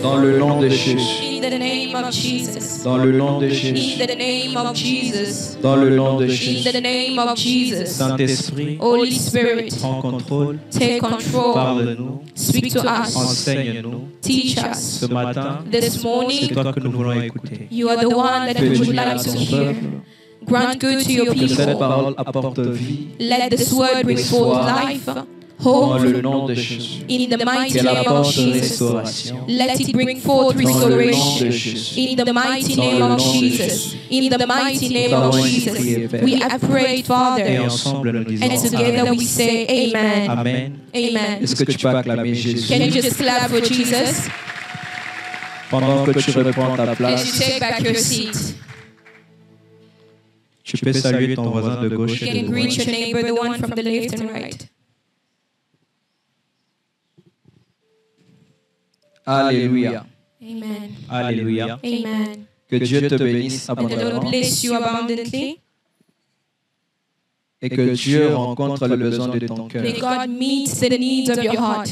Dans le nom de Jésus. In the name of Jesus. Dans le nom de Jésus. In the name of Jesus. Dans le nom de In Jésus. the name of Jesus. Saint-Esprit, Holy Spirit, prends contrôle. take control. Parle-nous. Speak to us. Enseigne-nous. Teach us. Ce matin, This c'est morning, toi que nous voulons écouter. you are the one that Fais we du would bien à like to ton hear. peuple. Grant good to your Que cette people. parole apporte vie. Let this word bring forth life, Dans hope, le nom de Jésus. in the mighty Qu'elle name of apporte Jesus. restauration. Let it bring forth Dans le nom de restoration. Jésus. In the mighty Dans name le of nom de Jesus. Jésus. In the mighty name Nous of avons Jesus. prié, Père. We have prayed, Et Father. ensemble, nous disons And together Amen. we say Amen. Amen. Amen. Est-ce que tu peux acclamer Jésus? Can you just clap for Jesus Pendant que tu reprends ta as you place, take back your seat? tu peux saluer ton voisin de gauche You et can de greet droite. your neighbor, the one from the left and right. Alléluia. Amen. Alléluia. Amen. Que Dieu te bénisse And the Lord abondamment bless you abundantly. et que Dieu rencontre le besoin de ton cœur. May God meet the needs of your heart.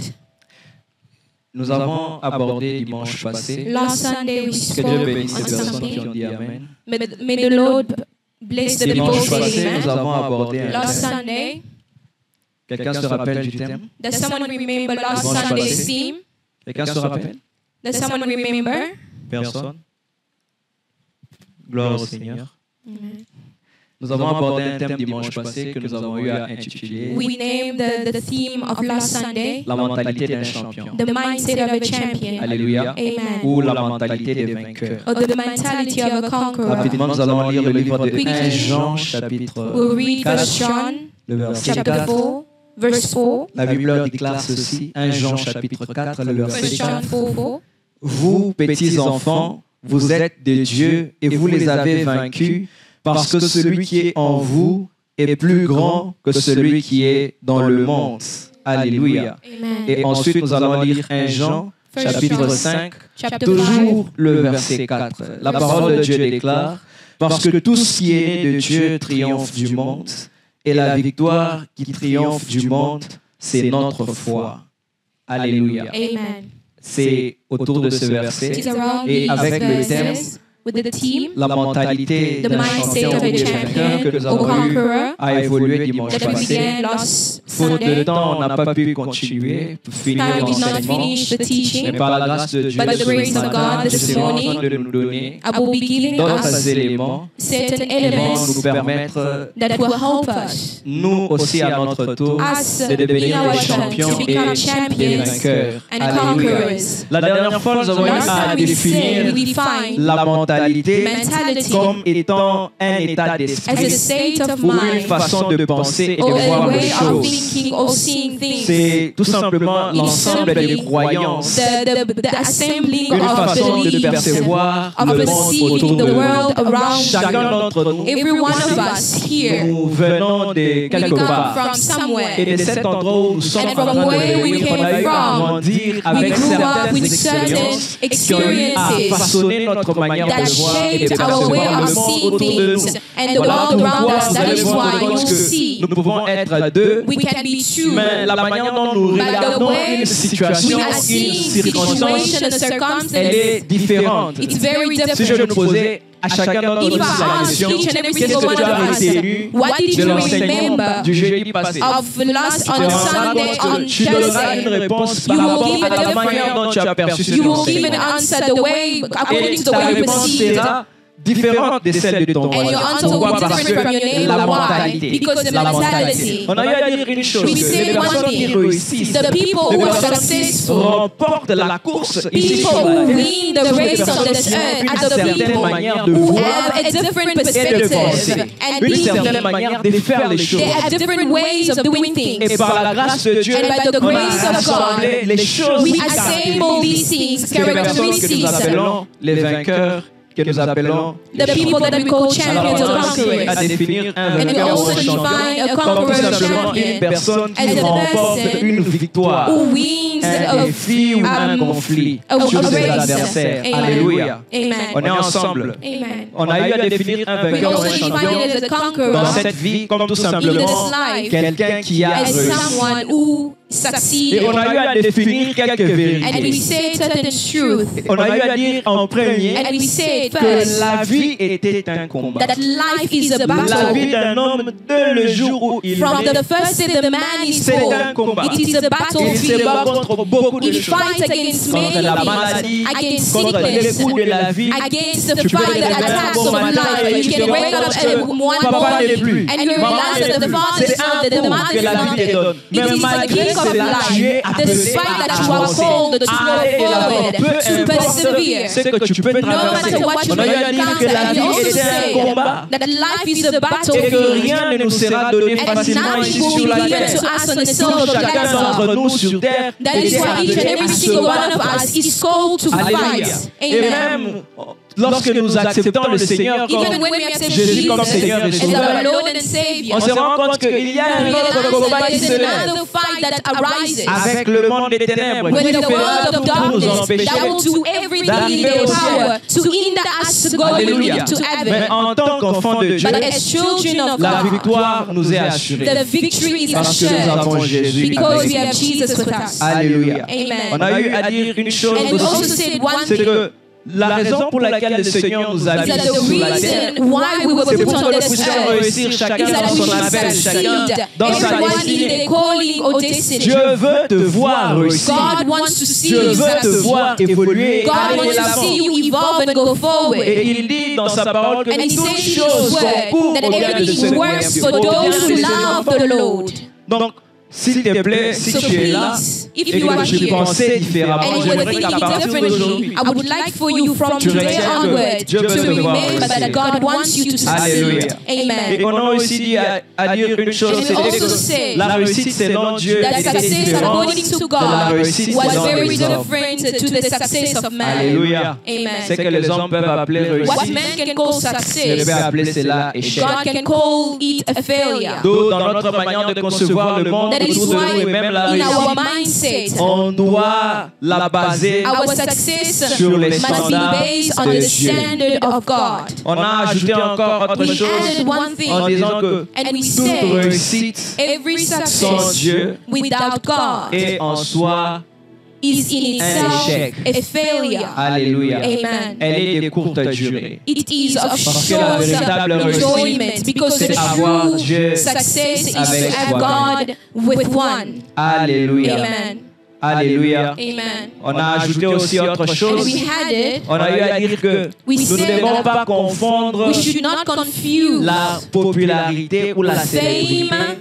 Nous avons abordé dimanche passé. Last Sunday we Que spoke Dieu on bénisse les personnes qui something. ont dit Amen. May the Lord bless the people Dimanche saying passé, nous amen. avons abordé un Last thème. Sunday, Quelqu'un se rappelle du thème? does someone remember last Dimanche Sunday's passé. theme? Quelqu'un se rappelle? Does someone remember? Personne? Gloire au Seigneur. Amen. Nous avons abordé un thème dimanche passé que nous avons eu à intituler We named the theme of last Sunday La mentalité d'un champion. the mindset of a champion. Alléluia. Amen. Ou la mentalité des vainqueurs. Or the mentality of a conqueror. Rapidement, nous allons lire le livre de 1 Jean, chapitre We'll read 1 John le verset chapter 4. 4, verse 4. La Bible déclare ceci, 1 Jean, chapitre 4, le 1 verset John 4. 4. Vous, petits enfants, vous êtes des dieux et vous les avez vaincus parce que celui qui est en vous est plus grand que celui qui est dans le monde. Alléluia. Amen. Et ensuite, nous allons lire 1 Jean, chapitre 5, Chapter 5. toujours le verset 4. La parole de Dieu déclare, parce que tout ce qui est né de Dieu triomphe du monde, et la victoire qui triomphe du monde, c'est notre foi. Alléluia. Amen. C'est autour de ce It verset is around et these avec le thème verses with the team, la mentalité the d'un mindset champion of ou a de quelqu'un que nous champion or avons eu conqueror à évoluer dimanche that we passé. began last Faute de Sunday. temps, on n'a pas pu continuer pour finir Time did not l'enseignement. finish the Mais teaching, par la grâce de Dieu, By the ce grace of matin, God, this je suis en morning, train de nous donner I will be giving d'autres us éléments certain qui vont elements nous permettre, that will help us, nous aussi à notre tour, us de in devenir our des turn, champions to et become des champions vainqueurs. and Alléluia. conquerors. La dernière fois, nous avons eu Last à time we said définir we define la mentalité mentality comme étant un état as a d'esprit state of ou une mind façon de penser et de or a voir les way of choses. thinking or seeing things. C'est tout simplement l'ensemble des croyances, The assembling une of façon de beliefs, percevoir of le monde perceiving autour the de world nous. around Chacun you. d'entre nous, Every one of us here, nous venons de we quelque come part. from Et somewhere. de cet endroit où nous sommes And en from train de where we revenir, on a came eu à from, grandir We avec grew up certaines with certain expériences qui ont eu à experiences façonner notre manière that de voir et de shaped our way percevoir of le monde seeing autour de nous. things and the Voilà world around pourquoi us. vous That allez is voir why de you que see nous pouvons être deux, we can be two. mais la manière dont nous But the regardons way une situation, we are une seeing circonstance, situation and elle circumstance, est différente. it's very Si je nous different. posais à chacun d'entre If nous I la ask question, each and every qu'est-ce single que one tu as of us, retenu what did de you l'enseignement remember du jeudi passé? of last on Tu te rendras Sunday, compte que on tu donneras une Thursday? réponse You par will rapport give à a la different- manière dont tu as perçu cet You will give an enseignement. answer the way according Et to the ta way you réponse perceive it. sera différente de celle de ton And your voisin. answer will Pourquoi? be Parce different from your que neighbor. la Why? mentalité. Because the La mentalité. mentality. On a eu à dire une chose, We que say les one personnes qui thing. réussissent, The people les who are personnes qui successful, remportent la course ici people sur la who terre, win the sont des race on personnes this qui ont earth une are the certaine people manière de who voir have a different et de penser, perspective and une certaine thinking. manière de faire les choses. They have different ways of doing Et things. par la grâce de Dieu, And by the on grace a of God, rassemblé les choses We qui assemble these things, ces personnes que nous characteristics, appelons les vainqueurs, que nous appelons the people that we call champions or à conquerors. définir un And we vainqueur ou also un champion define a comme conqueror tout or simplement une champion personne as qui a remporte person une victoire, who wins un défi ou un conflit sur ses race. adversaires. Amen. Alléluia. Amen. On est ensemble. Amen. On a eu à définir un We vainqueur ou also un define champion it as a conqueror dans cette vie comme tout in simplement this life quelqu'un qui a as réussi. someone who succeeded. Et on a eu à définir quelques And we vérités. said certain truth. On a eu à dire en premier And we said que first la vie était un combat. that life is a La battle. vie d'un homme dès le jour où il From naît, the first day the man is c'est un born, combat. it is a Il se bat battlefield. contre beaucoup de It choses. fights against many Contre la maladie, things, against contre les sickness, coups de la vie. against the Tu peux fight, the te lever un attacks bon of matin life. et You tu te can wake rends up compte que one papa n'est morning plus, and you maman realize n'est that the plus. father is C'est not, un that the coup mother que is la not vie te there. donne. It Mais is the malgré king of cela, tu es life, appelé despite à that you are avancer. called to À go aller de l'avant. forward, Peu to importe persevere. ce que tu peux No traverser. matter what you On a eu à dire que encounter, la and vie you also était un say combat. that life is a Et que battlefield. rien ne nous sera donné And facilement nothing ici will sur be la given terre. to us on the silver Chacun d'entre platter. nous sur terre That is était why each and appelé every à se single one battre. of us is called to Alléluia. fight. Et Amen. même lorsque nous acceptons le Seigneur comme Even when we accept Jésus comme Jesus Seigneur et as Sauveur, our Lord and Savior, on se rend compte qu'il y a un we autre realize combat that qui se there's lève another fight that arises avec le monde des ténèbres with qui the fera world of tout pour nous darkness empêcher. that will do everything in d'arriver their au ciel. power to hinder us going Alléluia. to Mais heaven. en tant qu'enfants de Dieu, But as children of la God, victoire nous est assurée the victory is parce que nous assured avons Jésus because avec we nous. have Jesus with us. Alléluia. Amen. On a eu à dire une chose And we also aussi, said one c'est thing, que la raison pour laquelle le Seigneur nous a mis is that the sur la terre, reason why we were c'est put pour que on nous this puissions earth réussir chacun is that dans we son should appel, chacun succeed. dans sa Everyone in destinée. their calling or destiny. Dieu veut te voir réussir. God wants to see Dieu you veut te succeed. voir évoluer et God aller de wants to l'avant. see you evolve and go forward. Et il dit dans sa parole que And he toutes says in his choses concourent word that au bien de everything ceux works qui for aiment Dieu. those who love the Lord. Donc, s'il te plaît, si So tu es là please, if et you are que tu here pensais différemment, and you were j'aimerais thinking qu'à partir differently, d'aujourd'hui, I would like for you from tu today retiens que onward Dieu to veut te voir remember that réussir. God wants you to Alléluia. succeed. Et Amen. on a aussi dit à dire une chose, And c'est we also que say la réussite selon Dieu that était success différente according to de la God réussite was selon very les hommes. different to the success of man. Alléluia. C'est Amen. que les hommes peuvent appeler What réussite. man can call Je success, vais appeler cela échec. God can call it a failure. D'autres, dans notre manière de concevoir le monde That is autour de nous et why même la in réussite, our mindset, on doit la baser our success sur les must be standards based on de the Dieu. standard of God. On a ajouté encore autre We chose added one thing en disant que and we toute said réussite every sans success Dieu without God est en soi, is in itself échec. a failure. alléluia, Amen. elle est de courte durée. It is of Parce que la short véritable enjoyment because c'est the avoir true Dieu success is avec to have soi-même. God with one. Alléluia. Amen. Alléluia. Amen. On a ajouté aussi autre And chose. we had it. On a eu à dire que We nous ne said devons pas confondre we should not confuse la popularité ou la célébrité fame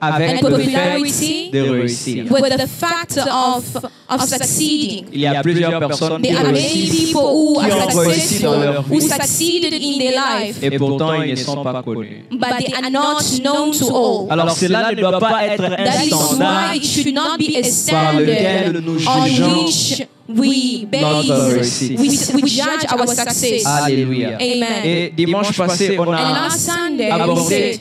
avec and le fait popularity de réussir. with the factor of succeeding. Il y a plusieurs personnes qui There are many réussissent people who qui are ont réussi dans leur successful, who vie succeeded in their life, et pourtant ils ne sont pas connus. but they are not known to all. Alors cela ne doit pas être un That is standard why it should not be a par lequel standard nous on jugeons which we notre base, réussite. we judge our success. Alléluia. Amen. Et dimanche passé, on And a last Sunday, we abordé said,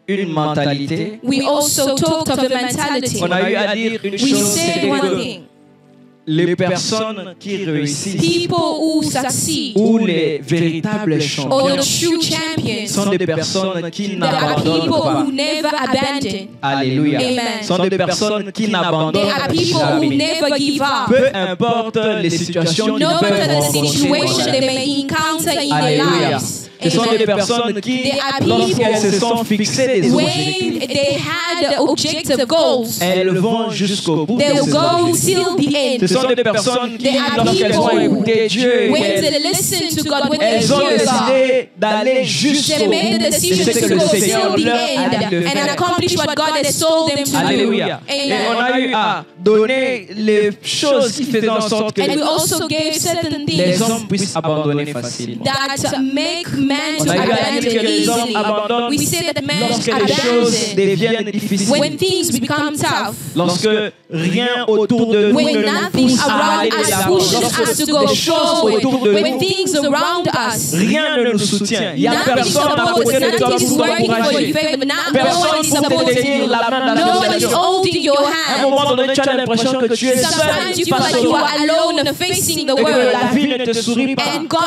une mentalité. we also talked of the mentality. On a eu à dire une We chose, said c'était one que thing. les personnes qui réussissent People who succeed, ou les véritables or champions the true champions, sont des personnes qui there are n'abandonnent people pas. who never abandon. Alléluia. Amen. Sont des personnes qui There n'abandonnent are people who jamais. never give up. Peu importe les situations qu'ils No peuvent matter the rencontrer. situation they may encounter in their Alléluia. lives. Ce sont des Amen. personnes qui, There are lorsqu'elles people se sont fixées des objectifs, When they had objective goals, elles vont jusqu'au bout de they'll ces go objectifs. till the Ce end. sont des personnes qui, There are lorsqu'elles ont people écouté Dieu, When elles, they listen to God, when they elles ont hear God, décidé d'aller jusqu'au they bout made the de decision ce que to le go Seigneur till the leur a dit de end and faire. accomplish what God has told them to do. Alléluia. Et on Amen. a eu à donner les choses qui faisaient en sorte que And we also gave certain les things hommes puissent abandonner facilement. that make man On to a eu à dire abandon que les hommes easily. abandonnent We say that man lorsque les choses abandons deviennent difficiles. when things become tough. Lorsque rien autour de nous When ne nous nothing pousse à around aller de us l'avant. pushes us Lorsque to go les choses forward, autour de when nous, things around us, rien ne nous soutient. Il n'y a nothing is personne à supported, côté de toi nothing is pour working for t'encourager. your favor, no one Personne is pour te supporting tenir you. la main dans No la one is situation. holding your À un hand. moment donné, tu as l'impression que tu es seul Sometimes you feel face like au you monde are alone facing the et que la world, vie ne te sourit pas. and God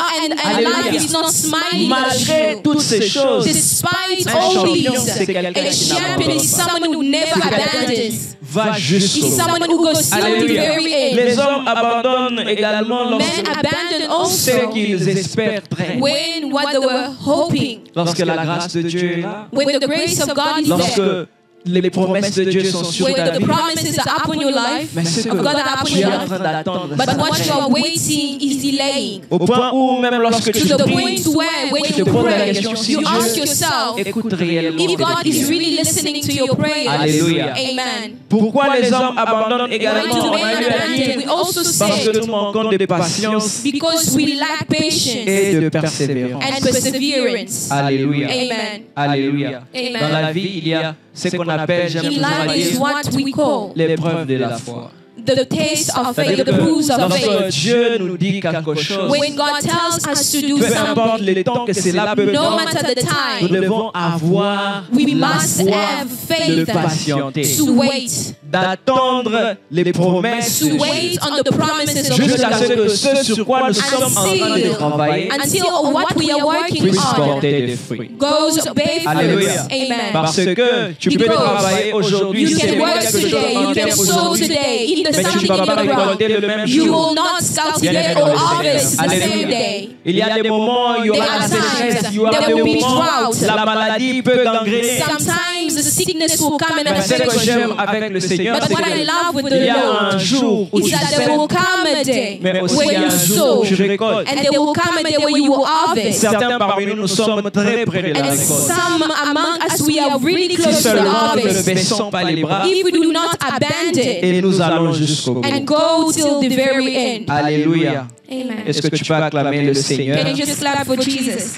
and life is not smiling Malgré toutes ces choses, Despite un all champion, these, c'est quelqu'un a qui champion n'abandonne is pas. someone who never abandons. Va jusqu'au He's bout. someone who goes till the Alléluia. very end. Les hommes abandonnent également Men lorsque abandon ce also qu'ils espèrent prennent. when what they were hoping, Lorsque la grâce de Dieu est là, when the grace of God is there, lorsque les promesses de Dieu sont sur when ta the vie, promises are upon your life, mais ce que of God are upon tu es your en life, train d'attendre, but ça what you traîne. are waiting is delaying. Au point où même lorsque tu To the pries, point where when tu te you poses la pray, question si you ask Dieu yourself écoute réellement if tes God is prières. really listening to your prayers. Alléluia. Amen. Pourquoi les hommes abandonnent Why également? do On men va lui dire, abandon? We also parce que say nous manquons de patience because we lack patience et de persévérance. and perseverance. Alléluia. Amen. Alléluia. Amen. Dans la vie, il y a ce qu'on appelle, j'aime In toujours life is dire, what we call l'épreuve de la foi. the taste of faith, C'est-à-dire the proofs of que lorsque faith. Dieu nous dit quelque chose, When God tells us to do peu importe something, le temps que cela peut no prendre, matter the nous time, devons avoir we la must foi have de faith patienter, to wait, d'attendre les promesses de to wait Dieu, on the promises of jusqu'à ce God que ce sur quoi nous sommes en train de travailler until what we are working puisse on porter des fruits. goes bear Alléluia. fruits. Amen. Parce que tu peux Because travailler aujourd'hui, You can c'est work quelque chose today, en you can terre sow aujourd'hui, today, in the mais tu something ne vas in pas the ground. récolter le même You jour. will not cultivate or harvest the same Alléluia. day. Il y a des moments où il y There aura are la sécheresse, times il y aura there des will be moments drought. la maladie peut gangréner. Sometimes the sickness will come and Mais ce que affect j'aime you. avec le Seigneur, But c'est what I qu'il love with y the a un Lord jour où is tu that there sèmes, will come a day mais aussi when il y a you un jour sow, où tu récoltes. and there will come a day when you will harvest. Certains parmi nous, nous sommes très près de la And récolte. some among us, we are really Si close to the seulement nous ne harvest. baissons pas les bras If we do not abandon et nous allons jusqu'au bout. and go till the very end. Alléluia. Amen. Est-ce que tu peux acclamer le Seigneur? Can you just clap for Jesus?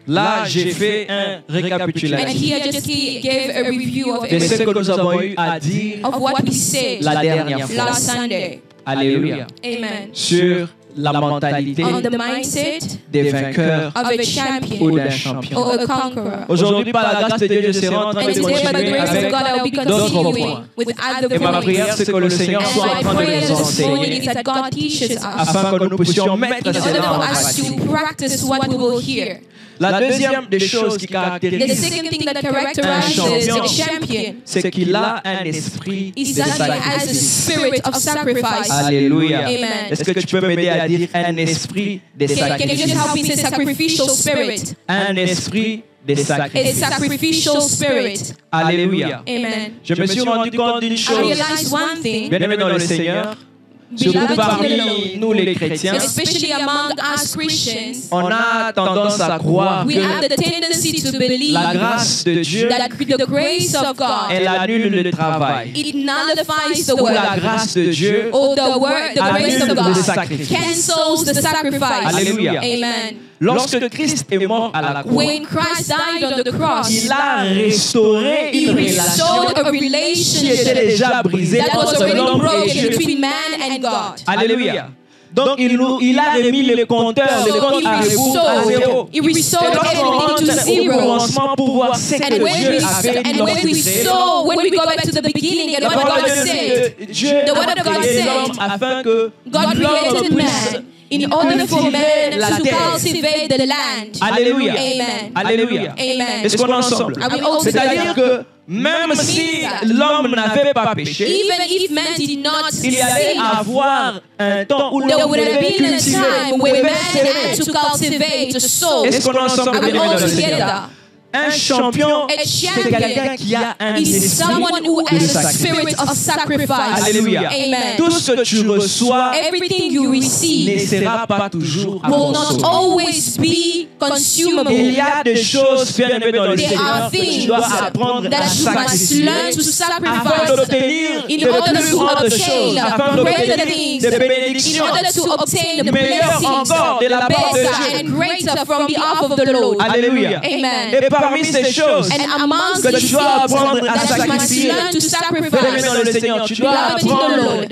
Là, j'ai fait un And récapitulatif here I just gave a review of de ce everything, que nous avons eu à dire of what we said la dernière fois. last Sunday. Alléluia. Amen. Sur la mentalité On the mindset des vainqueurs of a ou champion d'un champion. or a conqueror. Aujourd'hui, par la grâce de Dieu, je serai en train And de today, by the continuer grace of avec God, I will be d'autres continuing points. with other Et ma points. prière, c'est que le Seigneur And soit en my train de prayer nous this morning enseigner is that God teaches us afin que nous puissions mettre in order cela en for us pratique. to practice what we will hear. La deuxième des choses qui The caractérise second thing that characterizes a champion c'est qu'il a un esprit de is that he has a sacrifice. spirit of sacrifice. Alléluia. Amen. Est-ce que tu peux m'aider à dire un esprit de Can you just sacrifice? help me say sacrificial spirit? Un esprit de A sacrifice. sacrificial spirit. Alléluia. Amen. Je me suis rendu compte d'une I chose. realized one thing, Bien aimé dans le Seigneur, surtout beloved in the parmi Lord, nous les chrétiens, especially among us Christians, on a tendance à croire we que have the tendency to believe la grâce de Dieu, that the grace of God, elle annule le travail. it nullifies the Ou la work, grâce de Dieu or the grace of annule le God sacrifice. cancels the sacrifice. Alléluia. Amen. Lorsque Christ est mort à la croix, When Christ died on the cross, il a restauré He une relation restored a qui relationship était déjà brisée that was entre already l'homme et broken Dieu. between man and God. Alléluia. Donc il a remis le compteur, le So compte à he rebours à zéro. restored, he Et restored lorsqu'on rentre everything to au zero. commencement pour voir ce que And when Dieu we a fait and when we saw, when we go back to the beginning and la what parole God de Dieu said, dit que Dieu the a word of God créé said, l'homme afin que God l'homme created puisse man in order for man la to terre. cultivate the land. Alléluia. Amen. Alléluia. Amen. Est-ce qu'on est ensemble? Are we all C'est-à-dire together? que même si l'homme n'avait pas péché, Even if man did not il y allait sin, avoir un temps où there l'homme would have devait been a cultiver, time where man devait had s'aimer. to cultivate, to sow. Est-ce qu'on est ensemble, Are we bien-aimés all dans le Seigneur? together? Un champion, A c'est quelqu'un qui a un is esprit someone who de has a sacrifice. spirit of sacrifice. Alléluia. Amen. Tout ce que tu reçois Everything you ne receive sera pas toujours à will not consommer. always be consumable. Il y a des choses, bien aimées dans le There Seigneur, are que tu things dois apprendre à that you must sacrifier learn to afin sacrifice d'obtenir in de order plus to grandes obtain choses, afin greater d'obtenir things, des in bénédictions order to obtain the meilleures blessings encore de la part de better Dieu. and greater from the half of the Lord. Alléluia. Amen. Et parmi ces choses, And amongst que tu these dois things apprendre à that you must sacrifier, learn to bien-aimé sacrifice, dans le Seigneur, tu dois beloved in the apprendre Lord,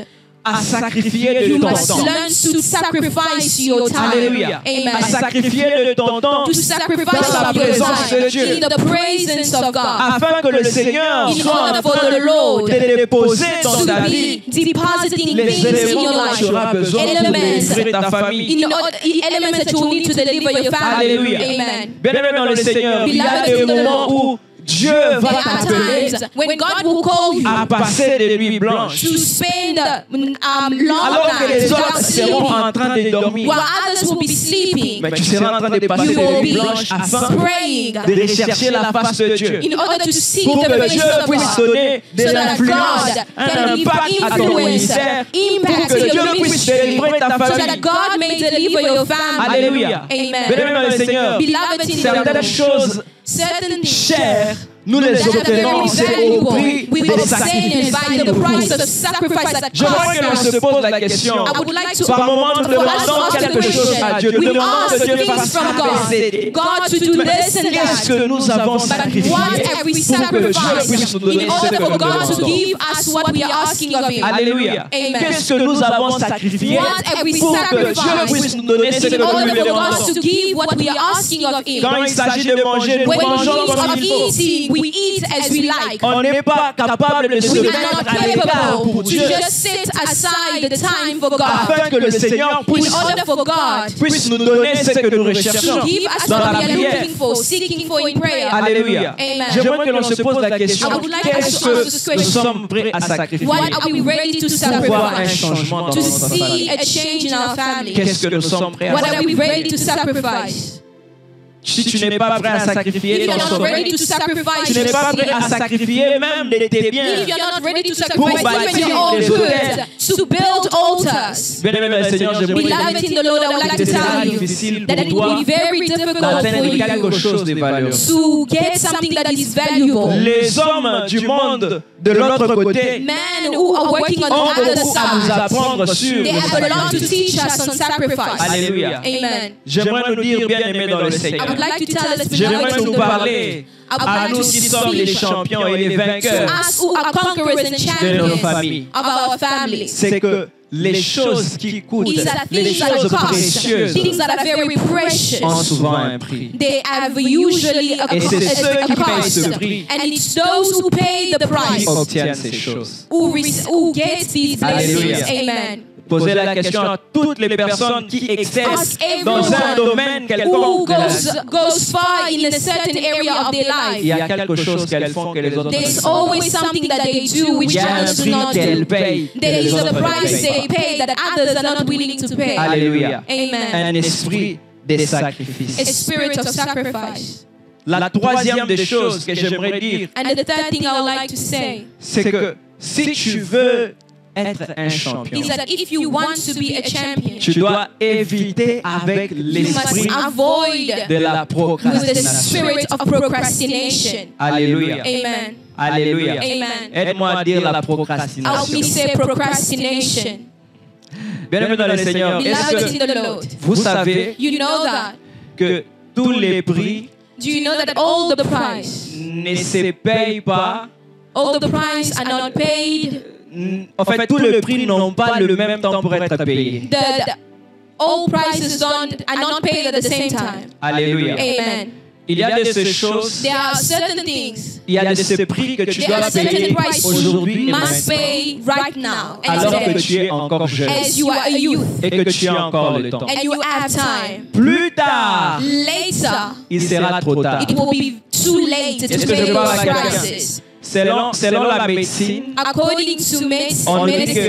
à sacrifier de You ton must temps. learn to sacrifice your time. Alléluia. À Amen. sacrifier de ton temps To sacrifice dans la of your présence de time Dieu. in the presence of God. afin que le Seigneur In soit en order for train the Lord de déposer dans to ta vie be depositing les things in éléments your dont tu life. auras besoin pour Elements. délivrer ta famille. In order, elements that you will need to deliver your family. Alléluia. Amen. Bien-aimé dans le Seigneur, il y a Beloved des in the moments Lord. où Dieu There va are t'appeler times when God will call you à passer des nuits blanches. to spend long Alors que les nights autres without seront sleeping, en train de dormir. while others will be sleeping. Mais tu seras en train de passer You des will nuits be blanches afin praying de rechercher la face de Dieu. in order to seek Pour the que face Dieu of puisse God, donner de so that l'influence, God un can give impact à ton influence, ministère, pour impact que to Dieu your puisse ministry, délivrer ta so that famille. God may deliver your family. Alléluia. Amen. Bien-aimé dans le Seigneur, Beloved in the certaines Lord, choses certain things chères, nous les that are obtenons, very c'est au valuable, prix we des obtain it sacrifices by the price of sacrifice that J'aimerais que l'on costs se us. pose la question. I would like to Par moment, nous for us to demandons ask the quelque chose question. à Dieu. Nous We demandons ask que Dieu things fasse from ABC. God. God to do this and Qu'est-ce that. que nous avons But sacrifié what have we pour que Dieu sacrificed puisse nous donner in ce order que for nous God to demandons? give us what we are asking of Him? Alléluia. Amen. Qu'est-ce que nous avons sacrifié What have we pour que Dieu sacrificed puisse nous donner ce que in nous order lui for demandons? God to give what we are asking of Him? Quand il s'agit de manger, nous When it mangeons comes comme of il faut. eating, we eat as we like. On n'est pas capable de se We are mettre not à l'écart capable pour to Dieu just sit aside the time for God. afin que le Seigneur In puisse order for God puisse nous donner ce que nous to recherchons give us dans what la we are prière. looking for, seeking for in prayer. Alléluia. Amen. J'aimerais que l'on se pose la question, I would like us to qu'est-ce ask this que nous question. sommes prêts à sacrifier What are we ready to pour voir un sacrifice? changement dans To notre see famille? a change in our family. Qu'est-ce que nous sommes prêts à What are we sacrifier? ready to sacrifice? Si tu n'es pas prêt à sacrifier If ton you're not sommeil, ready to sacrifice tu n'es your pas prêt à sleep, sacrifier même de tes biens. if you're not ready to Pour sacrifice even bâtir your own des goods, to build altars. Bien-aimé dans le Seigneur, j'aimerais Beloved in the Lord, I would like to que ce sera tell you difficile that pour it will toi be very difficult d'atteindre for quelque you chose de valeureux. to get something that is valuable. Les hommes du monde de l'autre côté Men who are working on ont the other beaucoup à nous side, apprendre sur they le have a lot to sacrifice. teach us on sacrifice. Alléluia. Amen. J'aimerais nous dire, bien-aimés dans le I Seigneur, would like to tell us, j'aimerais beloved in nous the Lord, parler à nous qui sommes les champions et les to vainqueurs us who are conquerors and de nos champions familles. of our families. C'est que les choses qui coûtent, These are les things that choses cost, précieuses things that are very precious. ont souvent un prix. They have usually a Et c'est ceux qui payent cost. ce prix And it's those who pay the qui price obtiennent ces choses. who get these blessings. Alléluia. Amen. Posez la question à toutes les personnes qui excellent Ask dans un everyone domaine who quelconque de la vie. goes far in a certain area of their Il y life. a quelque chose qu'elles font que les autres ne There's font pas. always something that they do which Il y a un others do prix not do. qu'elles payent que There les is a autres ne price they payent pas. pay that others are not willing to pay. Alléluia. Amen. Un esprit des A sacrifices. spirit of sacrifice. La troisième des choses que j'aimerais dire, And the third thing I would like to say c'est que si tu veux être un champion, is that if you want to be a champion, tu dois éviter avec you l'esprit must avoid de la with the procrastination. spirit of procrastination. Alléluia. Amen. Alléluia. Amen. Aide-moi à dire la Help procrastination. me say procrastination. Bien-aimés dans le Seigneur, est-ce Beloved in que the Lord, vous savez you know that. que tous les prix Do you know that all the price, ne se payent pas? all the price are not paid? En fait, tous les prix n'ont pas le même temps pour être payés. All prices are not paid at the same time. Alléluia. Amen. Il y a de ces choses, There are certain things il y a de ces prix que tu there dois are certain payer prices aujourd'hui you et must maintenant, pay right now and alors que today, tu es encore jeune as you are a youth et que tu as encore le temps. and you have time. Plus tard, Later, il sera trop tard. it will be too late Est-ce to que je pay parle à those quelqu'un? prices. Selon la médecine, According to on dit medicine,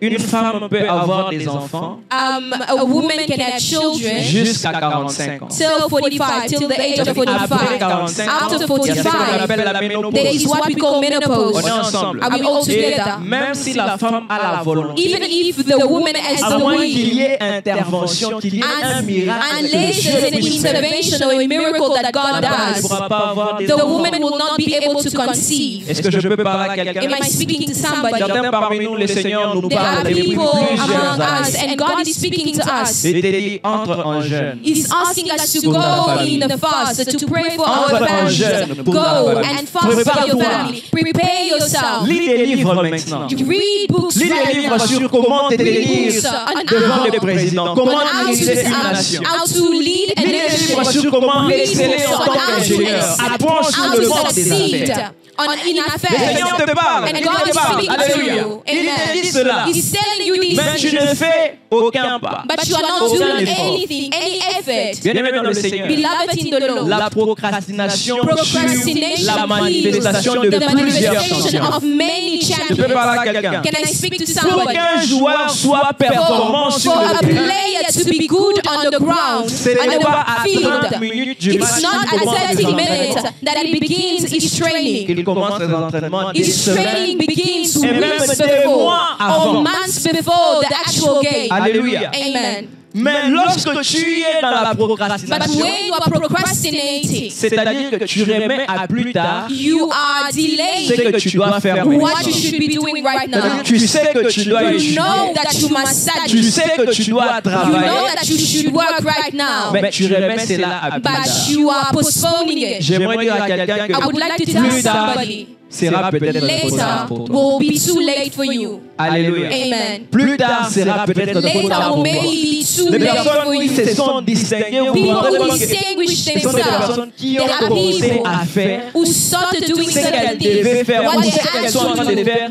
qu'une femme peut avoir des enfants a woman can have children jusqu'à 45 ans. till 45, till the age of Après 45. 45 ans, After il y a ce qu'on 45, appelle la there ménopause. is what we call menopause. On est ensemble. Are we all Et together? même si la femme a la volonté, Even if the woman has à the moins will, qu'il y ait intervention, qu'il y ait un miracle que unless Dieu there's an puisse faire, intervention or a miracle that God la femme ne does, pourra pas avoir des the enfants. woman will not be able to conceive. Est-ce que je peux parler à quelqu'un? Am I speaking to somebody? Certains parmi nous, le Seigneur nous There parle parle are depuis people plusieurs among années. us, and God is speaking to us. Il te dit, entre en jeûne. He's asking us to Pour ta go famille. in the fast, to pray for our Entre en families. jeûne pour ta Go famille. and fast for your Prépare-toi. family. Prepare yourself. Lis des livres maintenant. Read books Lis des right livres now. sur comment te Read tenir books on devant how les présidents, comment how diriger une nation. to lead a Lis des livres nation. sur comment Read exceller books en on tant how qu'ingénieur. Apprends sur how le to monde des succeed affaires. in Le affairs. Seigneur te parle. And Il God te is parle. speaking to Alléluia. you. Il te dit Amen. cela. He's telling you these Mais tu things. ne fais aucun pas. But you are not Aucun doing effort. anything, any effort. Bien-aimé dans le Seigneur, Beloved in the Lord. la procrastination Procrastination tue la kills manifestation de the plusieurs manifestation champions. of many Je peux champions. parler à quelqu'un. Can I speak to Pour somebody? qu'un joueur soit performant For sur a le terrain, player to be good on the ground, ce on n'est pas the à 30 field, minutes du match it's not qu'il at commence 30 les minutes entraînements. that it begins his training. Qu'il commence les entraînements des His semaines. training begins Et même weeks des before mois avant. or months before the actual game. Alléluia. Amen. Mais lorsque tu es dans la But procrastination, when you are procrastinating, c'est-à-dire que tu remets à plus tard you are ce delaying que tu dois faire what maintenant. you should be doing right C'est-à-dire now. que tu sais que tu dois You étudier. know that you must Tu study. sais que tu dois You know travailler. that you should work right now. Mais tu remets cela à plus tard. But you are postponing it. J'aimerais dire à quelqu'un que I would like to tell plus tard somebody sera peut-être trop tard later pour toi. will be too late for you. Alléluia. Amen. Plus tard sera peut-être trop tard Later pour will toi. maybe be too Les late for personnes qui you. se sont distinguées, vous vous People rendez who compte que distinguish ce sont des themselves, personnes qui they ont are commencé people à faire who started doing ce qu'elles certain devaient things, faire what ou they ce qu'elles had sont en train to de do, faire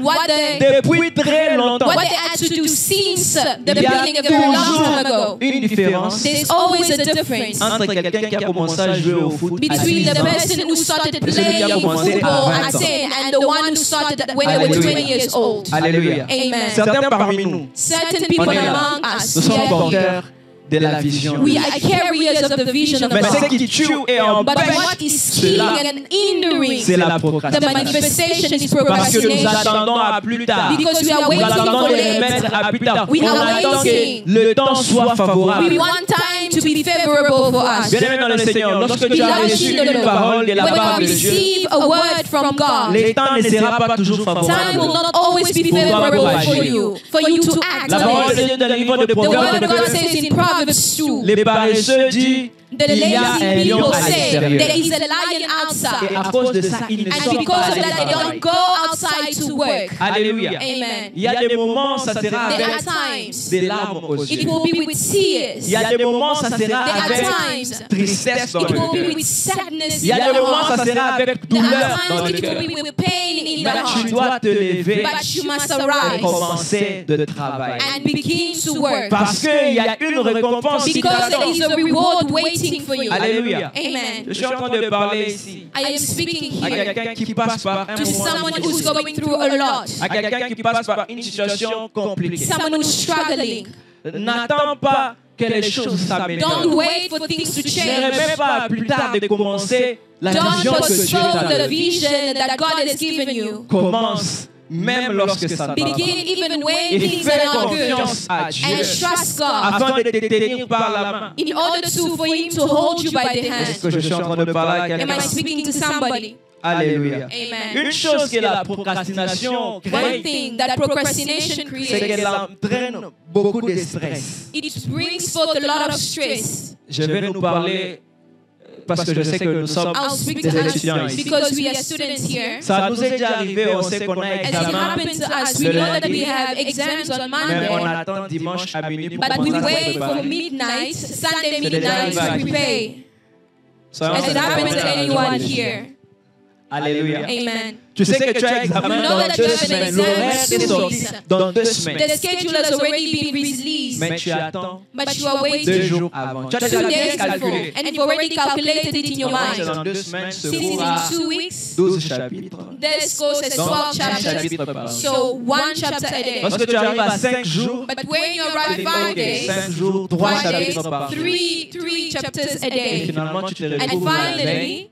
depuis très longtemps. what they had to do since the Il y a beginning, a very long time toujours ago. une différence There's always a difference entre quelqu'un qui a commencé à jouer au foot à between 10 the ans person who started et celui qui a playing commencé football à at 20 ans. 10 and the one who started when they were Alléluia. 20 years old. Alléluia. Amen. Certains parmi nous, Certain people on est là. among us, nous we sommes are here. porteurs de la vision. We are carriers of the vision of Mais ce God. qui tue et But empêche what is killing cela, and hindering c'est la the procrastination. manifestation is Parce que nous procrastination. attendons à plus tard. Because we are Nous waiting attendons for de les it. mettre à plus tard. We On are attend waiting. que le temps soit favorable. We want time to be favorable for us. Bien-aimé dans le Seigneur, lorsque tu as Beloved reçu in the une Lord, parole de la when part we de Dieu, receive a word from God, les temps ne sera pas toujours time will favorable. not always be Pour toi favorable pour for agir. you to act La on parole de it. Dieu dans le livre de The word Proverbes, of God says in Proverbs 2, les paresseux disent the il y a un lazy lion people à say l'extérieur. there is a lion Et outside. à cause de ça, ils ne And sont pas because of allés that, they travailler. don't go outside to work. Alléluia. Amen. Il y a des moments, ça sera There avec are times des larmes aux it yeux. will be with tears. Il y a des moments, ça There sera are avec times tristesse dans it le will be cœur. with sadness Il y a in des the moments, ça heart. sera avec There douleur are dans times le it cœur. will be with pain in the Mais tu heart. dois te lever But you must et arise commencer de travailler. and begin to work. Parce qu'il y a une récompense qui Because there t'attend. is a reward waiting for you. Alléluia. Amen. Je suis en train de parler ici I am speaking à here quelqu'un qui passe par un to moment someone who's difficile, going through a lot. à quelqu'un qui passe par une situation compliquée. Someone who's struggling. N'attends pas que les choses s'améliorent. Don't wait for things to Ne change. remets pas plus tard de commencer la Don't vision que Dieu postpone t'a the donnée. vision that God has given you. Commence même lorsque ça ne va pas. Begin even when Et things fais are not good. confiance à Dieu And trust God afin de te tenir par la main. in order for Him to hold you by the Est-ce hand. que je suis en train de parler à Am quelqu'un? I speaking to somebody? Alléluia. Amen. Une chose que la procrastination One crée, thing that procrastination c'est creates, qu'elle entraîne beaucoup de stress. it brings forth a lot of stress. Je vais nous parler parce que je sais que nous sommes I'll speak des to us étudiants ici. because we are students here. Ça nous est déjà arrivé, on sait qu'on a As it examen, happened to us, we know that we have exams on mais on Monday, attend dimanche à minuit pour but we commencer à se wait for préparer. midnight, Sunday C'est déjà midnight to arrivé. prepare. Soyons As it happens to sincères. anyone here. Alléluia. Amen. Tu sais que tu as examen You know dans that 2 you have an semaines. exam L'horaire est soon. sorti dans 2 semaines. The schedule has already been released, Mais tu attends but you are 2 waiting jours avant. Tu as 2 déjà bien days before, calculé. and you've already calculated it in your Comment c'est mind. dans 2 semaines se Since voit it's in 2 weeks, 12 chapitres. this goes as Donc, 12 un chapters, chapitre par jour. so 1 chapter a day. Lorsque tu arrives à 5 jours, But when you arrive tu dis, 5 ok, days, 5 jours, 3 5 days, chapitres par jour. 3 chapters a Et day. finalement, tu te And retrouves la veille. finally,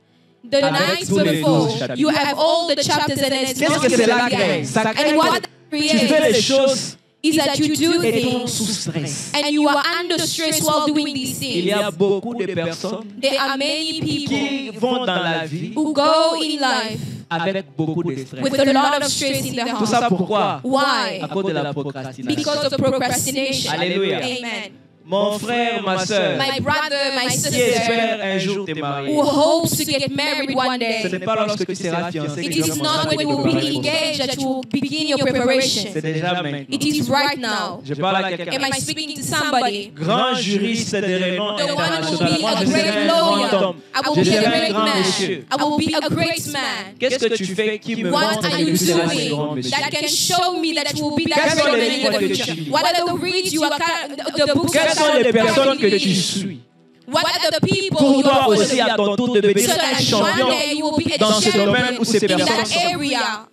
the Avec night tous les before, 12 chapitres. you have all the chapters and it's Qu'est-ce not que cela yet. crée? Ça crée And what that que tu fais creates les choses is that you do étant sous things stress. and you are under stress while doing these Il y things. a beaucoup de personnes There are many people qui vont dans la vie who go in life avec beaucoup de stress. with a lot of stress in their Tout ça heart. pourquoi? Why? À cause de la procrastination. Because of procrastination. Alléluia. Amen. Mon frère, ma soeur, My brother, my qui sister, espère un jour te marier. who hopes to get married one Ce day. n'est pas lorsque tu seras fiancé que It tu vas is not commencer when you à will te be préparer. engaged that you will begin your preparation. C'est déjà maintenant. It is right now. Je parle à Am quelqu'un. I speaking to somebody? Grand juriste de renom The one who will international. be Moi, a je serai great un grand lawyer. homme. I will Je be a serai un great grand man. monsieur. I will be a great man. Qu'est-ce que tu fais qui me What montre are que you tu seras un grand doing monsieur? that can show me that you will be Quels that sont great les man in livres the que tu future? lis? What are the reads you are the books Quelles sont les personnes que tu you suis? What are the people Pour you toi are aussi à ton tour de devenir so un that one champion day you will be a dans ce domaine champion où ces in personnes that sont. area.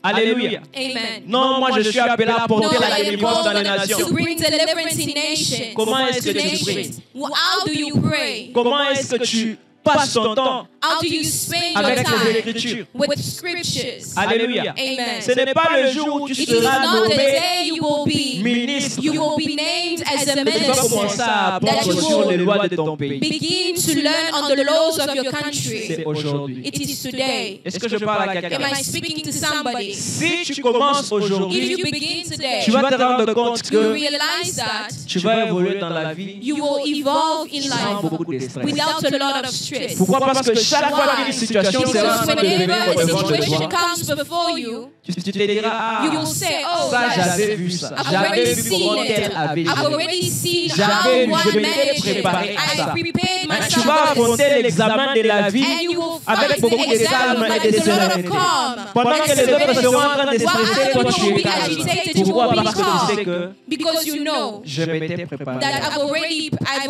Alléluia. Amen. Non, moi je suis appelé à No, porter la I am délivrance dans les called nations. to bring deliverance in nations. Comment est-ce que To tu pries? nations. How do you pray? Comment est-ce que tu passes ton temps How do you spend your avec les time Écritures? with scriptures? Alléluia. Amen. Ce n'est pas le jour où tu It is seras not the nommé day you will be. ministre. You will be named as a Tu vas commencer à minister that apprendre you sur les will lois de ton pays. begin to learn on the laws of your country. C'est aujourd'hui. It is today. Est-ce que je parle à Am quelqu'un? I speaking to somebody? Si tu commences If aujourd'hui, you begin today, tu vas te rendre compte you que realize that tu vas évoluer dans la vie you will evolve in sans life beaucoup de stress. without a lot of stress. Pourquoi? Parce que chaque fois qu'une situation sera en Because train de venir whenever a au-devant de situation toi, comes before you, tu te diras, you ah, will say, oh, ça that's- j'avais vu ça. I've J'avais already vu seen comment it. tel avait I've géré. already seen J'avais how vu, je one m'étais managed it. préparé à ça. I prepared Tu vas myself for this. affronter l'examen de la vie And you will avec fight beaucoup the de exam calme of et life de with a lot of sérénité. calm. Pendant que les autres seront en train de While stresser, toi other tu people will es be calme. agitated, you Pourquoi? will be Parce que tu sais calm. que Because you know je m'étais préparé. that I've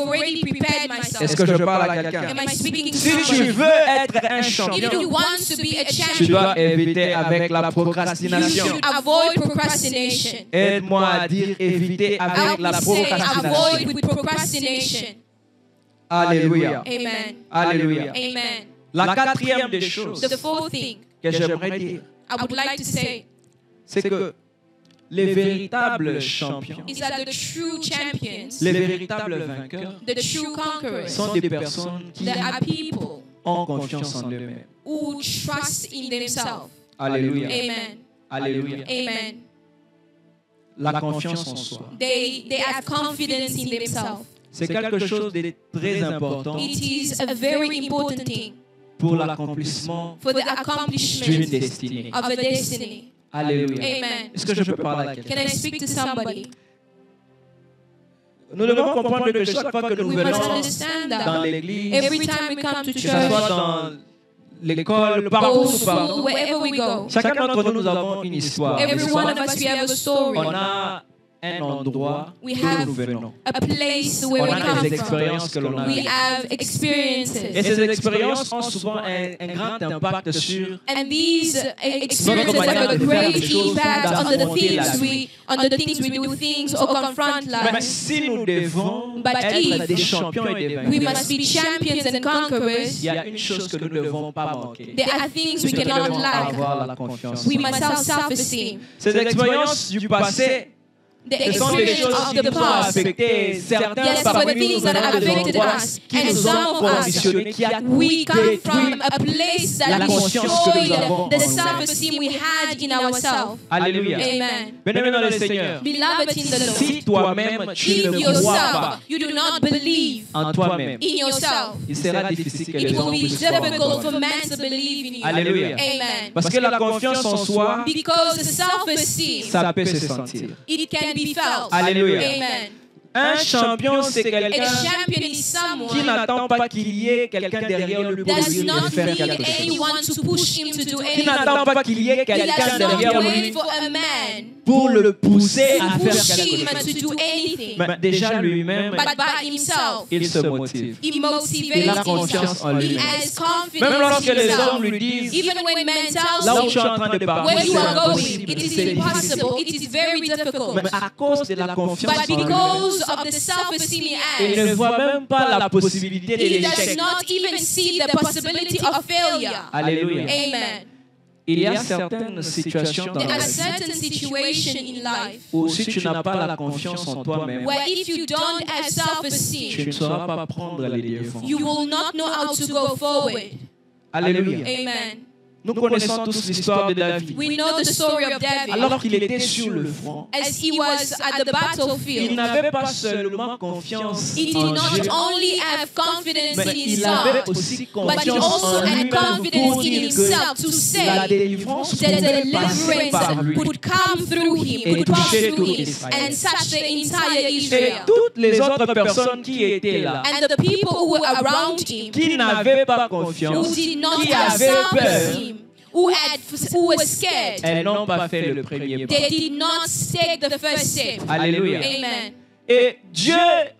already prepared myself. Est-ce que je parle à quelqu'un? Am I speaking to Si tu somebody? veux être un If you champion, want to be a tu champion, dois éviter avec la you procrastination. should avoid procrastination. Aide-moi à dire éviter I avec la would say procrastination. avoid with procrastination. Alléluia. Amen. Alléluia. Amen. La quatrième des choses The fourth thing que j'aimerais dire, I would like to say c'est que les véritables champions, is that the true champions, les véritables vainqueurs, the true conquerors, sont des personnes qui there are people ont confiance en eux-mêmes. who trust in themselves. Alléluia. Amen. Alléluia. Amen. La confiance en soi. They have confidence in themselves. C'est quelque chose de très important It is a very important thing pour l'accomplissement for the d'une accomplishment destinée. of a destiny. Alléluia. Amen. Est-ce que je peux parler à quelqu'un? Can I speak to somebody? Nous devons comprendre que chaque fois que nous We must venons understand dans that l'église, every time we come to que ce soit church dans l'école, or partout, school, partout, wherever we go, chacun d'entre nous, nous avons une histoire. every one of us, we have a story. On a un endroit We d'où have nous venons. a place where On we a come des from. expériences que l'on a We eues. have Et experiences. ces expériences ont souvent un grand impact sur And these experiences have a great impact on the things we do things or confront Mais life. si nous devons But être if des champions et des we vainqueurs, must be champions and conquerors, il y a une chose que nous ne devons pas manquer. there are things we C'est que nous cannot devons lack. avoir la confiance. We must have self-esteem. Ces expériences du passé, The ce sont des experience choses of qui the nous ont past. affectés. Certains Yes, for the parmi nous things that venons have des affected endroits us. qui And nous some ont of us, conditionnés, qui a we come détruit from a place la that confiance que nous avons destroyed the en nous-mêmes. self-esteem we had in ourselves. Alléluia. Amen. Bien-aimés dans le Seigneur, Beloved in the Lord, si toi-même tu if ne crois yourself, pas you do not believe en toi-même, in yourself, il sera difficile que it les will hommes be puissent croire en difficult toi. for man to believe in you. Alléluia. Amen. Parce que la confiance en soi, Because self-esteem, ça peut se sentir. it can be felt. Alléluia. Amen. Un champion, c'est A quelqu'un champion is qui someone n'attend pas qu'il y ait quelqu'un derrière lui pour does lui not faire need quelque chose. anyone to push him to do Qui anything. n'attend pas qu'il y ait He quelqu'un does not derrière wait lui for a man pour le pousser à to faire push quelque him chose. to do anything. Mais déjà lui-même, But by himself, il se motive. he Il motivates a confiance en himself. He lui-même. has confidence Même lorsque in les himself. hommes lui disent, Even when men là où tell tu es you en train de partir, where you c'est are going, impossible, it is c'est difficile. impossible, it is very difficult. Mais à cause de la confiance But en lui-même, because of the self-esteem he il has, ne voit même pas la possibilité de he does l'échec. not even see the possibility of failure. Alléluia. Amen. Il y a certaines situations dans There la are vie certain situations in life où si tu n'as pas la confiance en toi-même, where if you don't have tu self-esteem, ne sauras pas prendre les devants. you will not know how to go forward. Alléluia. Amen. Nous connaissons tous l'histoire de David. We know the story of David. Alors qu'il était sur le front, As he was at the il battlefield, n'avait pas seulement confiance he did en not Dieu, only have confidence mais in his il avait God, aussi but he confiance also en had lui-même confidence pour in dire himself to que la say délivrance that the pouvait passer par deliverance lui could come through him, et could pass toucher through tout him, Israël. and touch the entire Et Israel. toutes les autres personnes qui étaient là, And the people who were around him, qui n'avaient pas who confiance, did not qui avaient accept peur, him, who were scared, elles n'ont pas fait le premier pas. they did not take the first step. Alléluia. Amen. Et Dieu,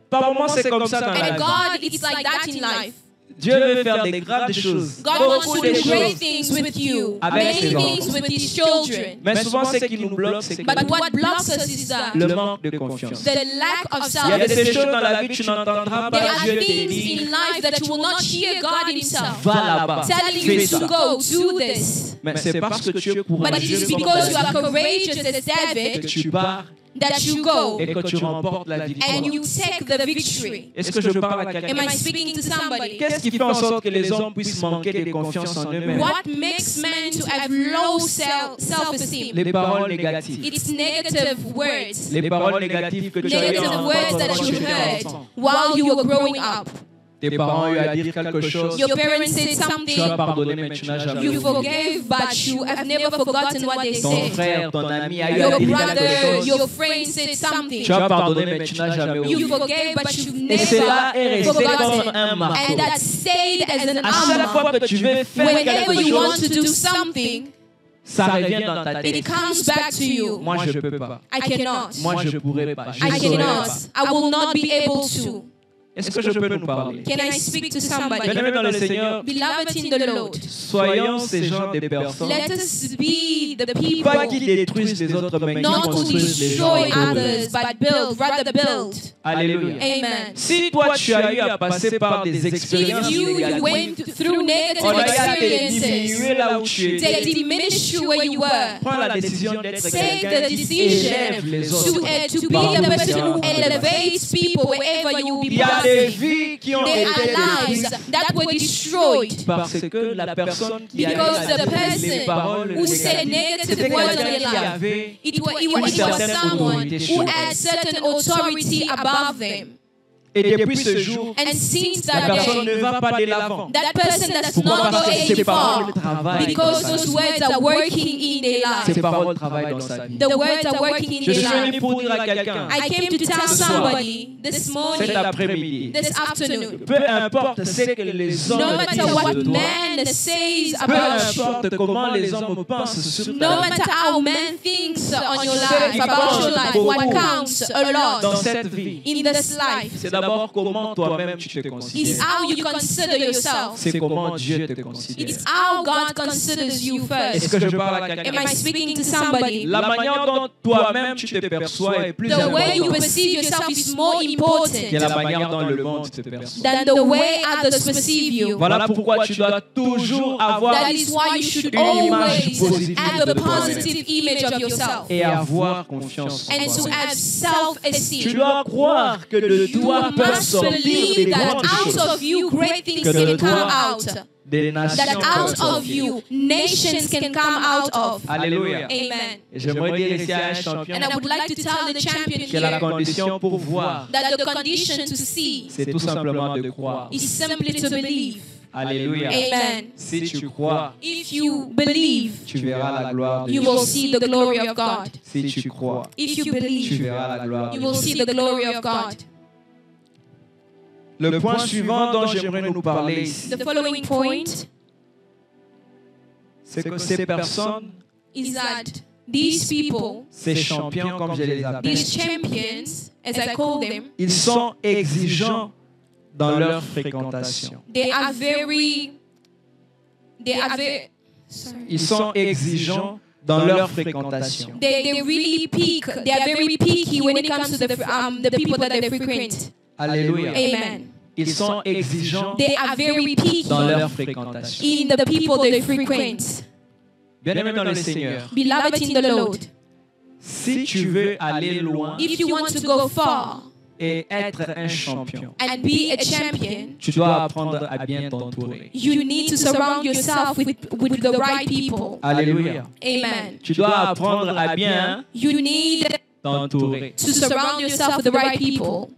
par moments, c'est comme ça dans la And vie. God, it's like that in life. Dieu veut faire des grandes choses, God wants beaucoup to de do great choses. things with you, Avec many ses things enfants. with His children. Mais souvent, ce qui nous bloque, c'est But what blocks us is le the manque de confiance. lack of Il y a des self-esteem. choses dans la vie que tu n'entendras There pas are Dieu te things dire, in life that you will not hear God Himself va là-bas, telling fais you ça. to go, do this. Mais c'est parce que tu es But it courageux is comme because you David are courageous as que David tu pars that you go et que tu remportes la victoire. and you take the victory. Est-ce que je parle à Am quelqu'un? I speaking to somebody? Qu'est-ce qui fait en sorte que les hommes puissent manquer de confiance en eux-mêmes? What makes men to have low self-esteem? Les paroles négatives. It's negative words. Les paroles négatives que tu as eues Negative en words entendant that quand tu you étais heard enfant. while you were growing up. Tes parents ont eu à dire quelque chose. Your parents said Tu as something, pardonné, mais tu n'as jamais you oublié. forgave, but you have never forgotten what they Ton said. frère, ton ami a eu à Your dire quelque brother, chose. your friend said something. Tu as pardonné, mais tu n'as jamais oublié. You forgave, but you've Et cela est never resté comme forgotten. un marteau. And that stayed as an À chaque armor. fois que tu veux faire Whenever quelque you want chose, to do something, ça revient dans ta it tête. comes back to you. Moi, je peux pas. I cannot. Moi, je pourrais pas. Je I saurais cannot. pas. I will not be able to. Est-ce que je peux nous parler? Can I speak to somebody? Bien-aimés dans le Seigneur, Beloved in the Lord, soyons ces gens de personnes, let us be the people pas qui détruisent les autres, mais qui not to construisent les gens destroy autour d'eux. others, but build, rather build. Alléluia. Amen. Si toi, tu as eu à passer par des expériences If you négatives, went through on negative a eu à te experiences, diminuer là où tu they étais, diminished you where you were. prends la décision d'être Take quelqu'un the qui decision élève les to, autres. to be the person who elevates people wherever you will Il be y a des passing. vies qui ont There été are détruites lives that were destroyed parce que la personne qui a eu because à the dire les person paroles who said négatives, negative c'était words on quelqu'un your qui life, avait it was certaine someone autorité who sur had certain authority above them. Et depuis ce jour, And since la that personne day, ne va pas de l'avant. that person does Pourquoi? not go Parce que any ces paroles far travaillent dans because sa those vie. words are working in their Ces life. paroles travaillent dans sa vie. The words are working in Je suis their venu life. pour dire à quelqu'un, I came to tell somebody this morning, cet après-midi, this afternoon, peu importe ce que les hommes no matter disent what de toi, man says peu about you, importe comment les hommes pensent sur ta no vie, matter how man thinks on your life, about your life, what counts a dans lot cette vie, in this life c'est d'abord comment toi-même tu te is considères. how you consider yourself. C'est comment Dieu te It's considère. how God considers you Est-ce first. que je parle à Am quelqu'un? I speaking to somebody? La manière dont toi-même tu te perçois est plus The way you importante perceive yourself is more que important la manière dont le monde te perçoit. than the way others perceive you. Voilà pourquoi tu dois toujours avoir That is why you should une image always positive have de a toi-même positive image of yourself et avoir confiance en and to toi. have Tu self-esteem. dois croire que de toi You peuvent must sortir des believe that grandes out choses. of you great things Que de can come toi, out. Des nations That peuvent out of sortir. you nations can come out of. Alléluia. Amen. Et j'aimerais dire ici à un champion And I would like to tell the champion que la here condition pour voir, that the condition to see c'est tout simplement de croire. is simply to believe. Alléluia. Amen. Si tu crois, If you believe, tu verras la gloire de you Dieu. will see the glory of God. Si tu crois, If you tu believe, verras la gloire you de will Dieu. see the glory of God. Le point suivant dont j'aimerais nous parler ici, The following point c'est que ces personnes, is that these people, ces champions comme je les appelle, these champions, as I call them, ils sont exigeants dans leur fréquentation. they are very, sorry. Ils sont exigeants dans leur fréquentation. They really peak. They are very picky when it comes to the people that they frequent. Alléluia. Amen. Ils sont exigeants They are very picky dans leur fréquentation. in the people they frequent. Bien-aimés dans le Seigneur, Beloved in the Lord, si tu veux aller loin, if you want to go far, et être un champion, and be a champion, tu dois apprendre à bien t'entourer. you need to surround yourself with the right people. Alléluia. Amen. Tu dois apprendre à bien You need t'entourer. to surround yourself with the right people.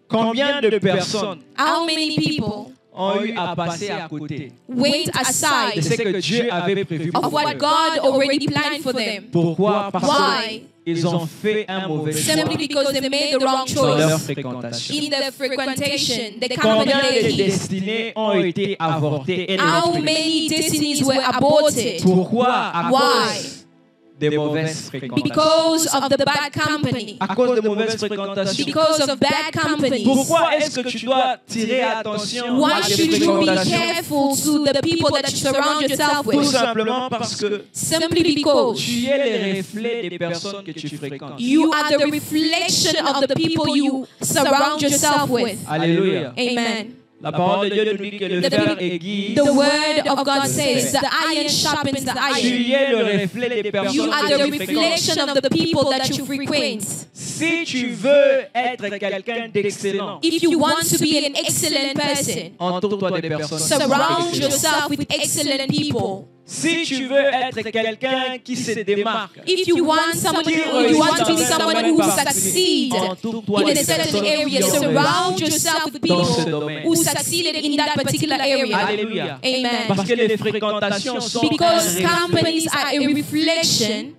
Combien de personnes How many people ont eu à passer à côté wait de aside ce que Dieu avait prévu of pour what eux? God already planned for them? Pourquoi? Parce Why? qu'ils ont fait un mauvais choix Simply because they made the wrong dans leur choice fréquentation. in the frequentation, the Combien company de they keep. destinées ont été avortées et How détruites? many destinies were aborted? Pourquoi? À Why? cause des mauvaises fréquentations. Because of the bad company. À cause de mauvaises fréquentations. Because of bad company. Pourquoi est-ce que tu dois tirer attention Why à des should you be fréquentations? careful to the people that you surround yourself Tout with? simplement parce que Simply because tu es le reflet des personnes que tu fréquentes. you are the reflection of the people you surround yourself with. Alléluia. Amen. La parole de Dieu nous dit que le fer aiguise. The word of God says the iron sharpens the Tu iron. es le reflet des personnes You are que the tu fréquentes. reflection of the people that you frequent. Si tu veux être quelqu'un d'excellent, If you want to be an excellent person, entoure-toi des personnes surround excellentes. yourself with excellent people. Si tu veux être quelqu'un qui se démarque, If you want someone, you want to be someone who succeeds entoure-toi in a des certain personnes area, qui ont surround réussi yourself with dans ce people domaine. who succeeded in that particular area. Alléluia. Amen. Parce que les fréquentations sont Because un companies are a reflection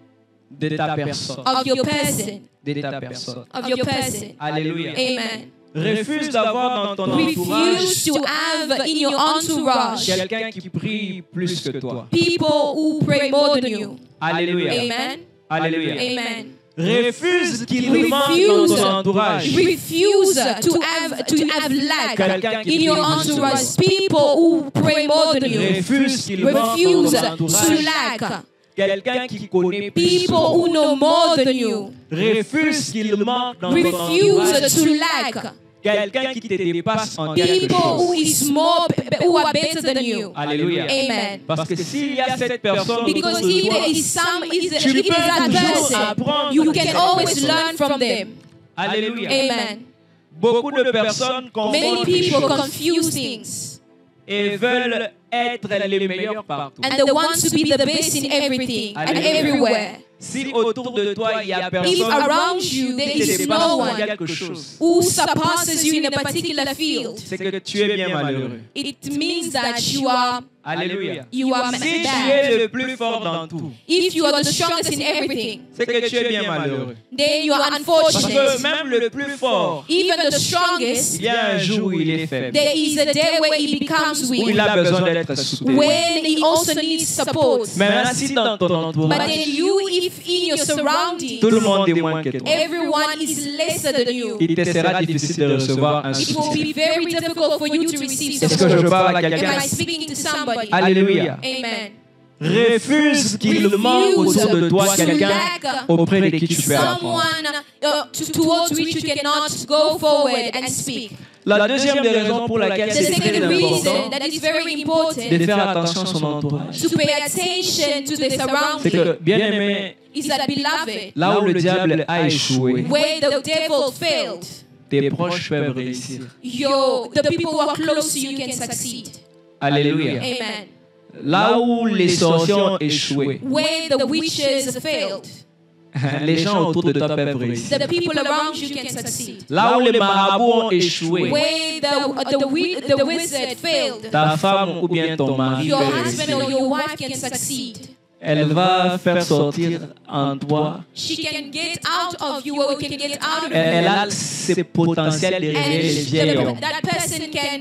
de ta personne. of your person. De ta personne. Of your person. Alléluia. Amen. Refuse d'avoir dans ton entourage Refuse to have in your entourage quelqu'un qui prie plus que toi. people who pray more than you. Alléluia. Amen. Alléluia. Amen. Refuse qu'il manque dans ton entourage Refuse to have lack quelqu'un qui in your prie plus que toi. entourage. People who pray more than you. Refuse qu'il manque dans Refuse ton to entourage lack quelqu'un qui connaît plus que people toi. who know more than you. Refuse qu'il manque dans ton Refuse entourage to lack quelqu'un qui te dépasse en quelque people who chose. is more, who are better than you. Alléluia. Amen. Parce que s'il y a cette personne Because autour de if toi, there is some, if tu there is peux that toujours person, apprendre you de can cette always personne. learn from them. Alléluia. Amen. Beaucoup de personnes Many confondent les people choses confuse things et veulent être les meilleurs partout. and they want to be the best in everything and everywhere. Si autour de toi il y a If personne around you there qui te is dépasse no en one quelque chose, who surpasses you in a particular field, c'est que tu es bien malheureux. it means that you are Alléluia. Si tu bad. es le plus fort dans tout, If you are the strongest in everything, c'est que tu es bien malheureux. then you are Parce unfortunate. que même le plus fort, Even the strongest, il y a un jour où il est faible, there is a day where he becomes où weak, il a besoin d'être soutenu. when he also needs support. Maintenant, si dans ton But entourage, then you, if in your surroundings, tout le monde est moins que toi, everyone is lesser than you, il te sera difficile de recevoir un it will soutien. be very difficult for you to receive Est-ce que je support. parle à Am quelqu'un? I speaking to somebody? Alléluia. Amen. Refuse qu'il manque autour de toi to quelqu'un lack auprès de qui tu peux apprendre. someone towards which you cannot go forward and speak. La deuxième des raisons pour laquelle The c'est très second reason important that is very important de faire attention à son entourage, to pay attention to the c'est surroundings que, bien aimé, is that, beloved, là où le diable a échoué, where the devil failed, tes proches peuvent réussir. the people who are close to you can succeed. Alléluia. Amen. Là où les sorciers ont échoué, Where the witches failed, les gens autour de toi peuvent réussir. the people around you can succeed. Là où les marabouts ont échoué, Where the wizard failed, ta femme ou bien ton mari your peut husband réussir. or your wife can succeed. Elle va faire sortir en toi. She can get out of you, or you can get out of Elle a you. ce potentiel de révéler les vieils hommes. That person can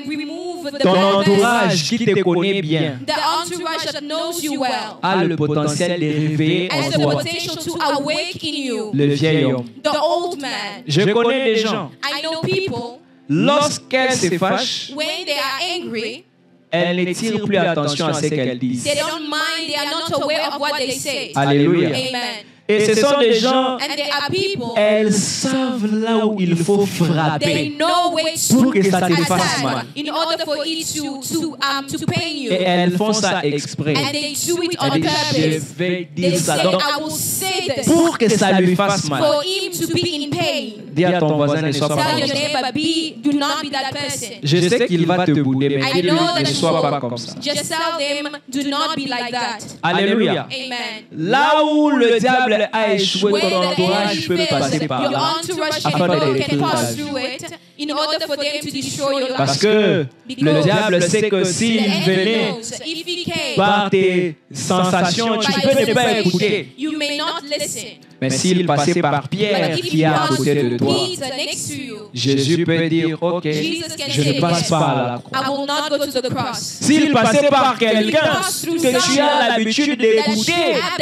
remove the Ton bad entourage person. qui te connaît bien The entourage that knows you well a le potentiel de réveiller en has the toi potential to awake in you le vieil homme. the old man. Je connais des gens, I know people, lorsqu'elles se fâchent, when they are angry, elles ne tirent plus attention à ce qu'elles disent. they don't mind, they are not aware of what they say. Alléluia. Amen. Et ce sont des gens, And there are people, elles savent là où il faut they frapper know where pour to que ça te fasse mal. attack in order for it to pain you. Et elles font ça exprès. And they do it on Elle dit, je purpose. vais They dire say, ça. Donc, I will say this pour que ça lui fasse mal. for him to be in pain. Dis à ton voisin, ne sois pas Tell comme your ça. neighbor, do not be that person. Je sais qu'il va te bouder, mais I know dis-lui, ne that sois pas comme ça. Just tell them, do not be like that. Alléluia. Amen. Là où le diable a échoué, Where ton the entourage enemy peut fails, passer par your là. entourage Afin de can détruire ta pass vie. through it in order for them to destroy your Parce life. que le Because diable sait que the s'il enemy venait knows if he came par tes sensations, tu by peux ne his pas sensation, écouter. you may not listen. Mais s'il passait par Pierre But if qui est you à pass côté de through toi, Peter next to you, Jésus peut dire, ok, Jesus can je say, ne passe pas à la croix. I will not go to the cross. S'il passait par quelqu'un que tu as l'habitude d'écouter,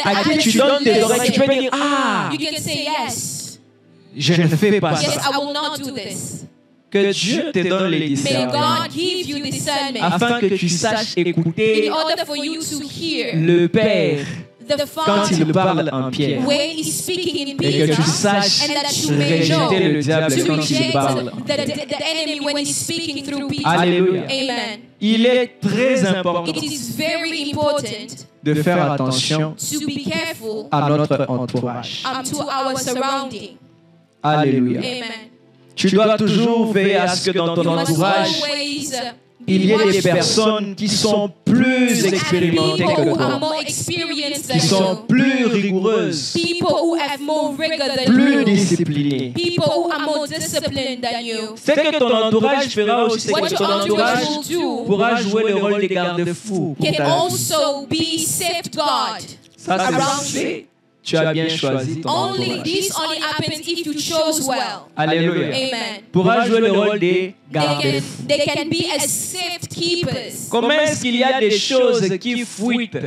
à qui tu donnes tes oreilles, tu peux dire, ah, You can say yes. je ne fais pas Yes, ça. I will not do this. Que Dieu te donne les May discernements God give you discernment afin que tu saches écouter in order for you to hear le Père the quand Father il parle en Pierre when he's speaking in et Peter, que tu saches and that you may know rejeter le diable to quand il reject parle. the enemy when he's speaking through Peter. Alléluia. Amen. Il est très important It is very important de faire attention to be careful à notre entourage. to our surrounding. Alléluia. Amen. Tu dois toujours veiller à ce que dans ton You must entourage, always il y ait des watchful. personnes qui sont plus expérimentées People que who are toi, more experienced qui than sont you. plus rigoureuses, People who have more rigor than plus you. disciplinées. People who are more disciplined than you. Ce que ton entourage fera aussi, c'est What que your ton entourage entourage will do pourra jouer le rôle de garde-fou pour can ta vie. also be safeguard Ça, c'est around fait. Tu as bien choisi ton Only entourage. this only happens if you chose well. Alléluia. Amen. Pourra jouer le rôle des They garde-fous. can be as safekeepers. Comment est-ce qu'il y a des choses qui fuitent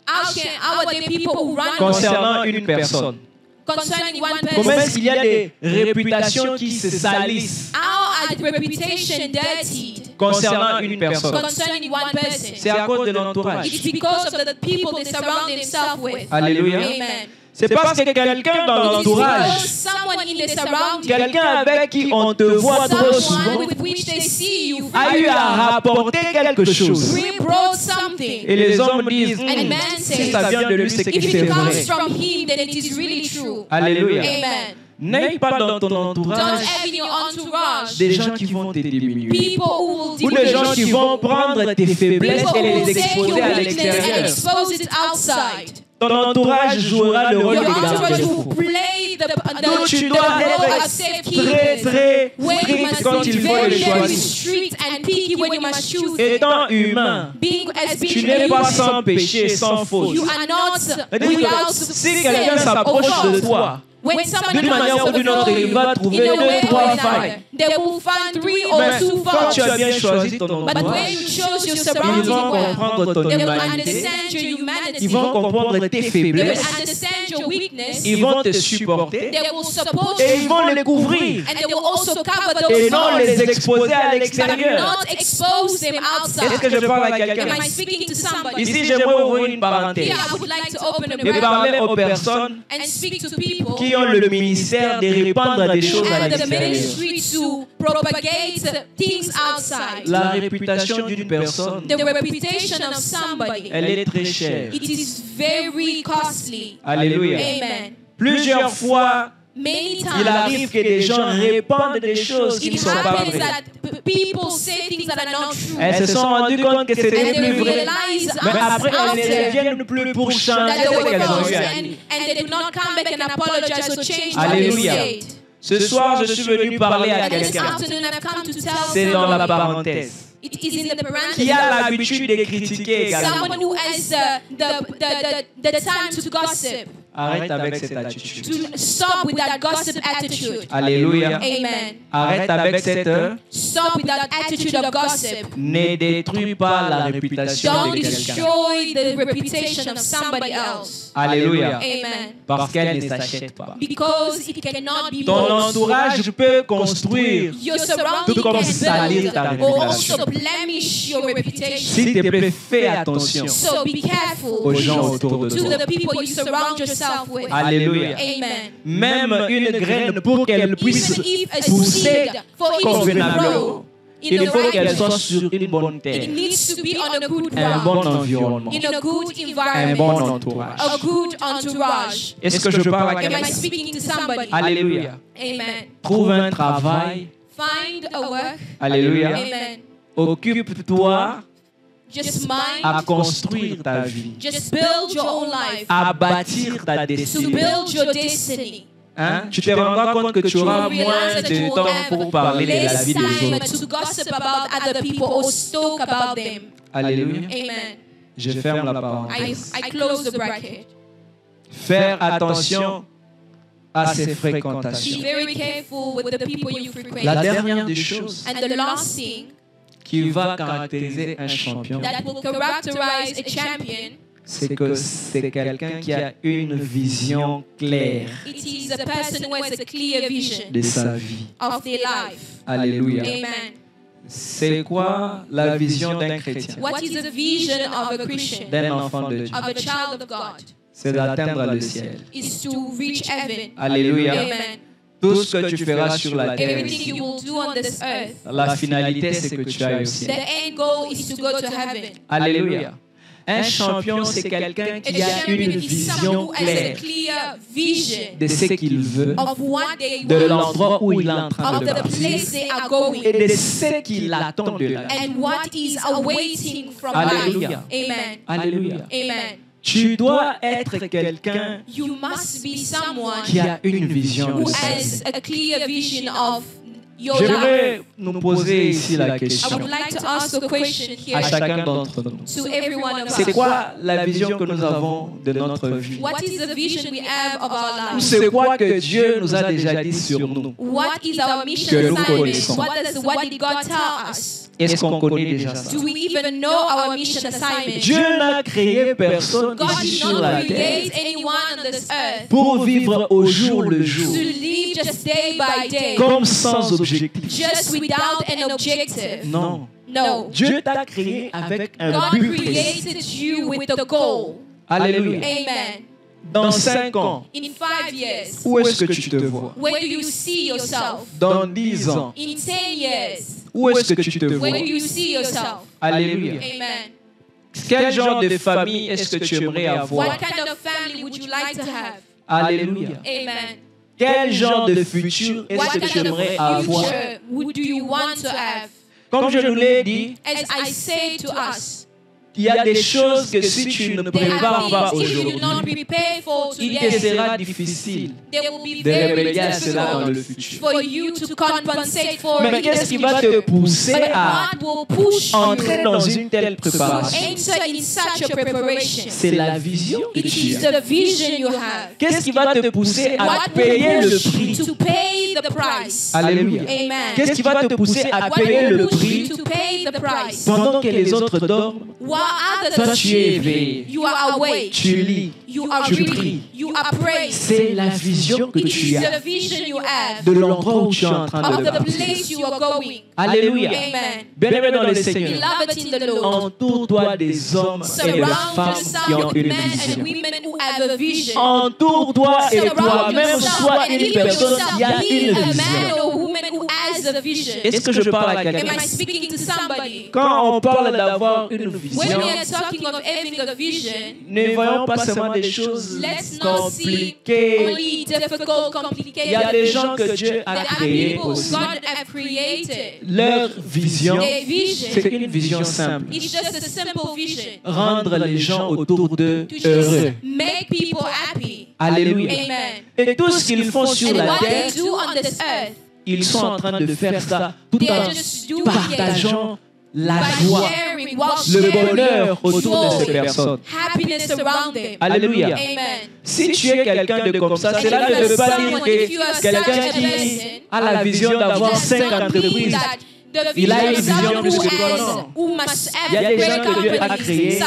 How are the people who run concernant une personne? concerning one Comment person? est-ce qu'il y a des réputations qui se salissent How are the reputation dirtied concernant une personne? concerning one person? C'est à cause de l'entourage. It's because of the people they surround themselves with. Alléluia. Amen. C'est parce que quelqu'un dans It is because l'entourage, someone in the surrounding, quelqu'un avec qui on te voit trop souvent, someone with which they see you, a eu à rapporter quelque chose. brought something. Et les hommes disent, And man si says, ça vient de lui, c'est que if c'est it comes vrai. from him, then it is really true. Alléluia. Amen. N'aie pas dans ton Don't entourage have in your entourage des gens qui vont te diminuer. people who will Ou des gens qui vont prendre tes faiblesses people et who les will take exposer your à weakness and l'extérieur. expose it outside. Ton entourage jouera le rôle Your de entourage garde-fou. will play Donc tu the dois role être of très safekeepers. très Where you strict must quand be il faut very, le very choisir. strict and picky when you must choose. Étant humain, Being tu n'es pas sans péché, sans faute. You are not C'est-à-dire without que si quelqu'un sin s'approche or de fault. toi, When someone d'une manière ou comes d'une autre, il va trouver in a way 2, or 3 another, failles. they will find 3 or Mais 2 quand faults. tu as bien choisi ton But when entourage, you chose your ils surrounding vont well, comprendre ton they will humanité, understand your humanity. ils vont comprendre tes They will faiblesses, understand your weakness. ils vont te supporter They will support et ils you. vont les couvrir And they will also cover et those non faults. les exposer à But l'extérieur. not expose them Est-ce que outside. je parle à Am quelqu'un? I speaking to somebody? Ici, j'aimerais ouvrir une parenthèse Here, I would like to open a et parler bracket aux personnes and speak to people qui ont le ministère de répandre des choses à and the l'extérieur. ministry to propagate things outside. La réputation d'une personne, The reputation of somebody, elle est très chère. it is very costly. Alléluia. Amen. Plusieurs fois, Many il times, arrive que des gens répandent des choses qui ne it sont pas happens vraies. that people say things that are not true. Elles se sont rendues compte que c'était And they plus vrai. realize Mais après, elles ne after reviennent plus pour changer that they ce were qu'elles ont false eu à and, dire. and they do not come back and apologize or change what they Alléluia. said. Ce soir, je suis venu parler à And this quelqu'un. afternoon I've come to tell C'est dans la somebody, parenthèse. it is in the Qui parenthesis, a l'habitude de critiquer également. someone who has the time to gossip, Arrête avec cette attitude. to stop with that gossip attitude. Alléluia. Amen. Arrête avec cette... Stop with that attitude of gossip. Ne détruis pas la réputation Don't de quelqu'un. destroy the reputation of somebody else. Alléluia. Amen. Parce qu'elle ne s'achète pas. Because it cannot be Ton bought. entourage peut construire. Your surrounding Tout comme can salir build ta or réputation. also blemish your reputation. S'il te plaît, fais attention So be careful aux gens autour de to toi. the people you surround yourself yourself with. Alléluia. Amen. Même une graine, pour qu'elle puisse Even if a pousser seed, for it to convenablement, grow in il the faut qu'elle right soit way, sur une bonne terre, it needs to be on a good un bon ground, environnement, in a good un bon environment, entourage. a good entourage. Est-ce que je parle à Am I quelqu'un? speaking to somebody? Alléluia. Amen. Trouve un travail. Find a work. Alléluia. Amen. Occupe-toi Just mind. à construire ta vie, Just build your own life. à bâtir ta To destinée. build your destiny. Hein? Tu te rendras compte que tu auras moins de temps pour parler de la vie des Less time autres. to gossip about other people or talk about them. Alléluia. Amen. Je ferme la parenthèse. I close the bracket. Faire attention à ses Be fréquentations. very careful with the people you frequent. La dernière des choses And the last thing qui va caractériser un champion, that will characterize a champion, c'est que c'est quelqu'un qui a une vision claire it is a person who has a clear vision de sa vie. of their life. Alléluia. Amen. C'est quoi la vision d'un chrétien, What is the vision of a Christian, d'un enfant de Dieu? of a child of God? C'est d'atteindre le ciel. Is to reach heaven. Alléluia. Amen. Tout ce que tu feras sur la terre Everything ici, you will do on this earth, la finalité, c'est que tu ailles au the ciel. end goal is to go to heaven. Alléluia. Un champion, c'est quelqu'un A qui a champion une is someone vision who has a claire clear vision de ce qu'il veut, of what they de want, l'endroit où il est en train of de the partir place they are going, et de ce qu'il attend de là. and what is awaiting from Alléluia. life. Amen. Alléluia. Amen. Tu dois être quelqu'un You must be someone qui a une vision who de sa vie. has a clear vision of your life. J'aimerais nous poser ici la I question would like to ask a question à here chacun d'entre nous. to every one of C'est us. quoi la vision que nous avons de notre vie? What is the vision we have of our Ou life? c'est quoi que Dieu nous a déjà dit sur nous? What is our mission Que nous connaissons. assignment? What did God tell us? Est-ce qu'on connaît déjà ça? Do we even know our mission assignment? Dieu n'a créé personne God ici did sur not la terre create anyone on this earth pour vivre au jour le to jour, live just day by day, comme sans objectif. just without an objective. Non. No. Dieu t'a créé avec un God but précis. created you with a goal. Alléluia. Amen. Dans 5 ans, In 5 years, où est-ce que tu te vois? where do you see yourself? Dans 10 ans, In 10 years, où est-ce que tu te vois? where do you see yourself? Alléluia. Amen. Quel genre de famille est-ce que tu aimerais avoir? What kind of family would you like to have? Alléluia. Amen. Quel genre de futur est-ce What que tu kind of aimerais avoir? future do you want to have? Comme je nous l'ai dit, As I say to us, il y a des choses que si tu ne there prépares pas are things if you do aujourd'hui, not prepare for il te today, sera difficile there will be de very remédier à cela dans le difficult futur. for you to compensate for Mais it. qu'est-ce qui va te pousser But à what will push entrer you dans une telle to préparation? enter in such a preparation? C'est la vision que It tu is as. the vision you have. Qu'est-ce qui va te pousser à What payer will le push prix? you to pay the price? Alléluia. Amen. Qu'est-ce qui va te pousser à What payer will le push prix you to pay the price? pendant que les autres dorment? While Toi, others tu es éveillé. you are awake, Tu lis. you are tu reading, pries. you are praying. C'est la vision que It tu is as the vision you have de l'endroit où tu es en train of de the partir. place you are going. Alléluia. Amen. Bien-aimé dans le Seigneur, Beloved in the Lord, entoure-toi des hommes et de surround femmes qui yourself ont with une men and vision. women who have a vision. Entoure-toi et Surround toi-même yourself sois and une even personne yourself qui a be une a man vision. or woman who has a vision. Est-ce que je parle à Am quelqu'un? I speaking to somebody? Quand on parle d'avoir une When vision, we are talking of having a vision, ne voyons pas seulement des choses let's not see compliquées. only difficult, complicated. Il y a des gens que Dieu a There are créés people aussi. God have created. Leur vision, Their vision c'est une vision simple. is just a simple vision Rendre les gens autour d'eux to heureux. just make people happy. Alléluia. Amen. Et tout ce qu'ils font sur And la what terre, they do on this earth, ils sont en train de faire ça tout they are en just doing it partageant la by joie, sharing, while le sharing bonheur autour de ces joy, personnes. happiness around them. Alléluia. Amen. Si tu es quelqu'un de comme ça, cela ne veut pas dire que quelqu'un qui a la vision d'avoir 5 entreprises, il a une vision plus que toi, non. Il y a des gens que Dieu a créés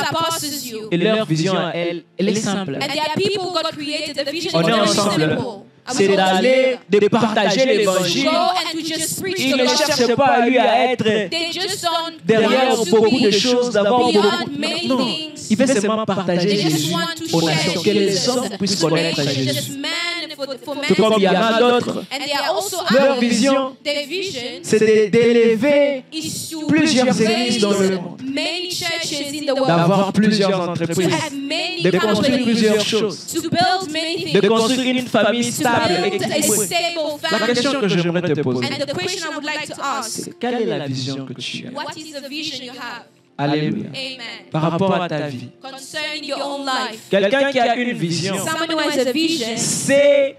et leur vision à elle est simple. And there are people God created, the vision On is est very ensemble. simple. C'est d'aller, de partager l'évangile. Go and to just preach Il the ne gospel. cherche pas lui à être They just don't derrière want to beaucoup de be choses, d'avoir beaucoup beyond many non. things. Il veut seulement partager They just Jésus want to aux share nations, que les Jesus hommes puissent to connaître nations, Jésus. just man for Tout comme il y en a d'autres, And they are also leur others. vision, Their vision c'est d'élever is to plusieurs raise églises dans le monde, many churches in the world, d'avoir plusieurs to entreprises, have many de construire companies, plusieurs choses, to build many de things, construire une famille to stable, build a équilibrée. stable La family. question que j'aimerais te poser, And the question I would like to ask, c'est quelle est la vision que tu as? what is the vision you have? Alléluia. Amen. Par rapport à ta vie. Concerning your own life. Quelqu'un qui a une vision Someone who has a vision, sait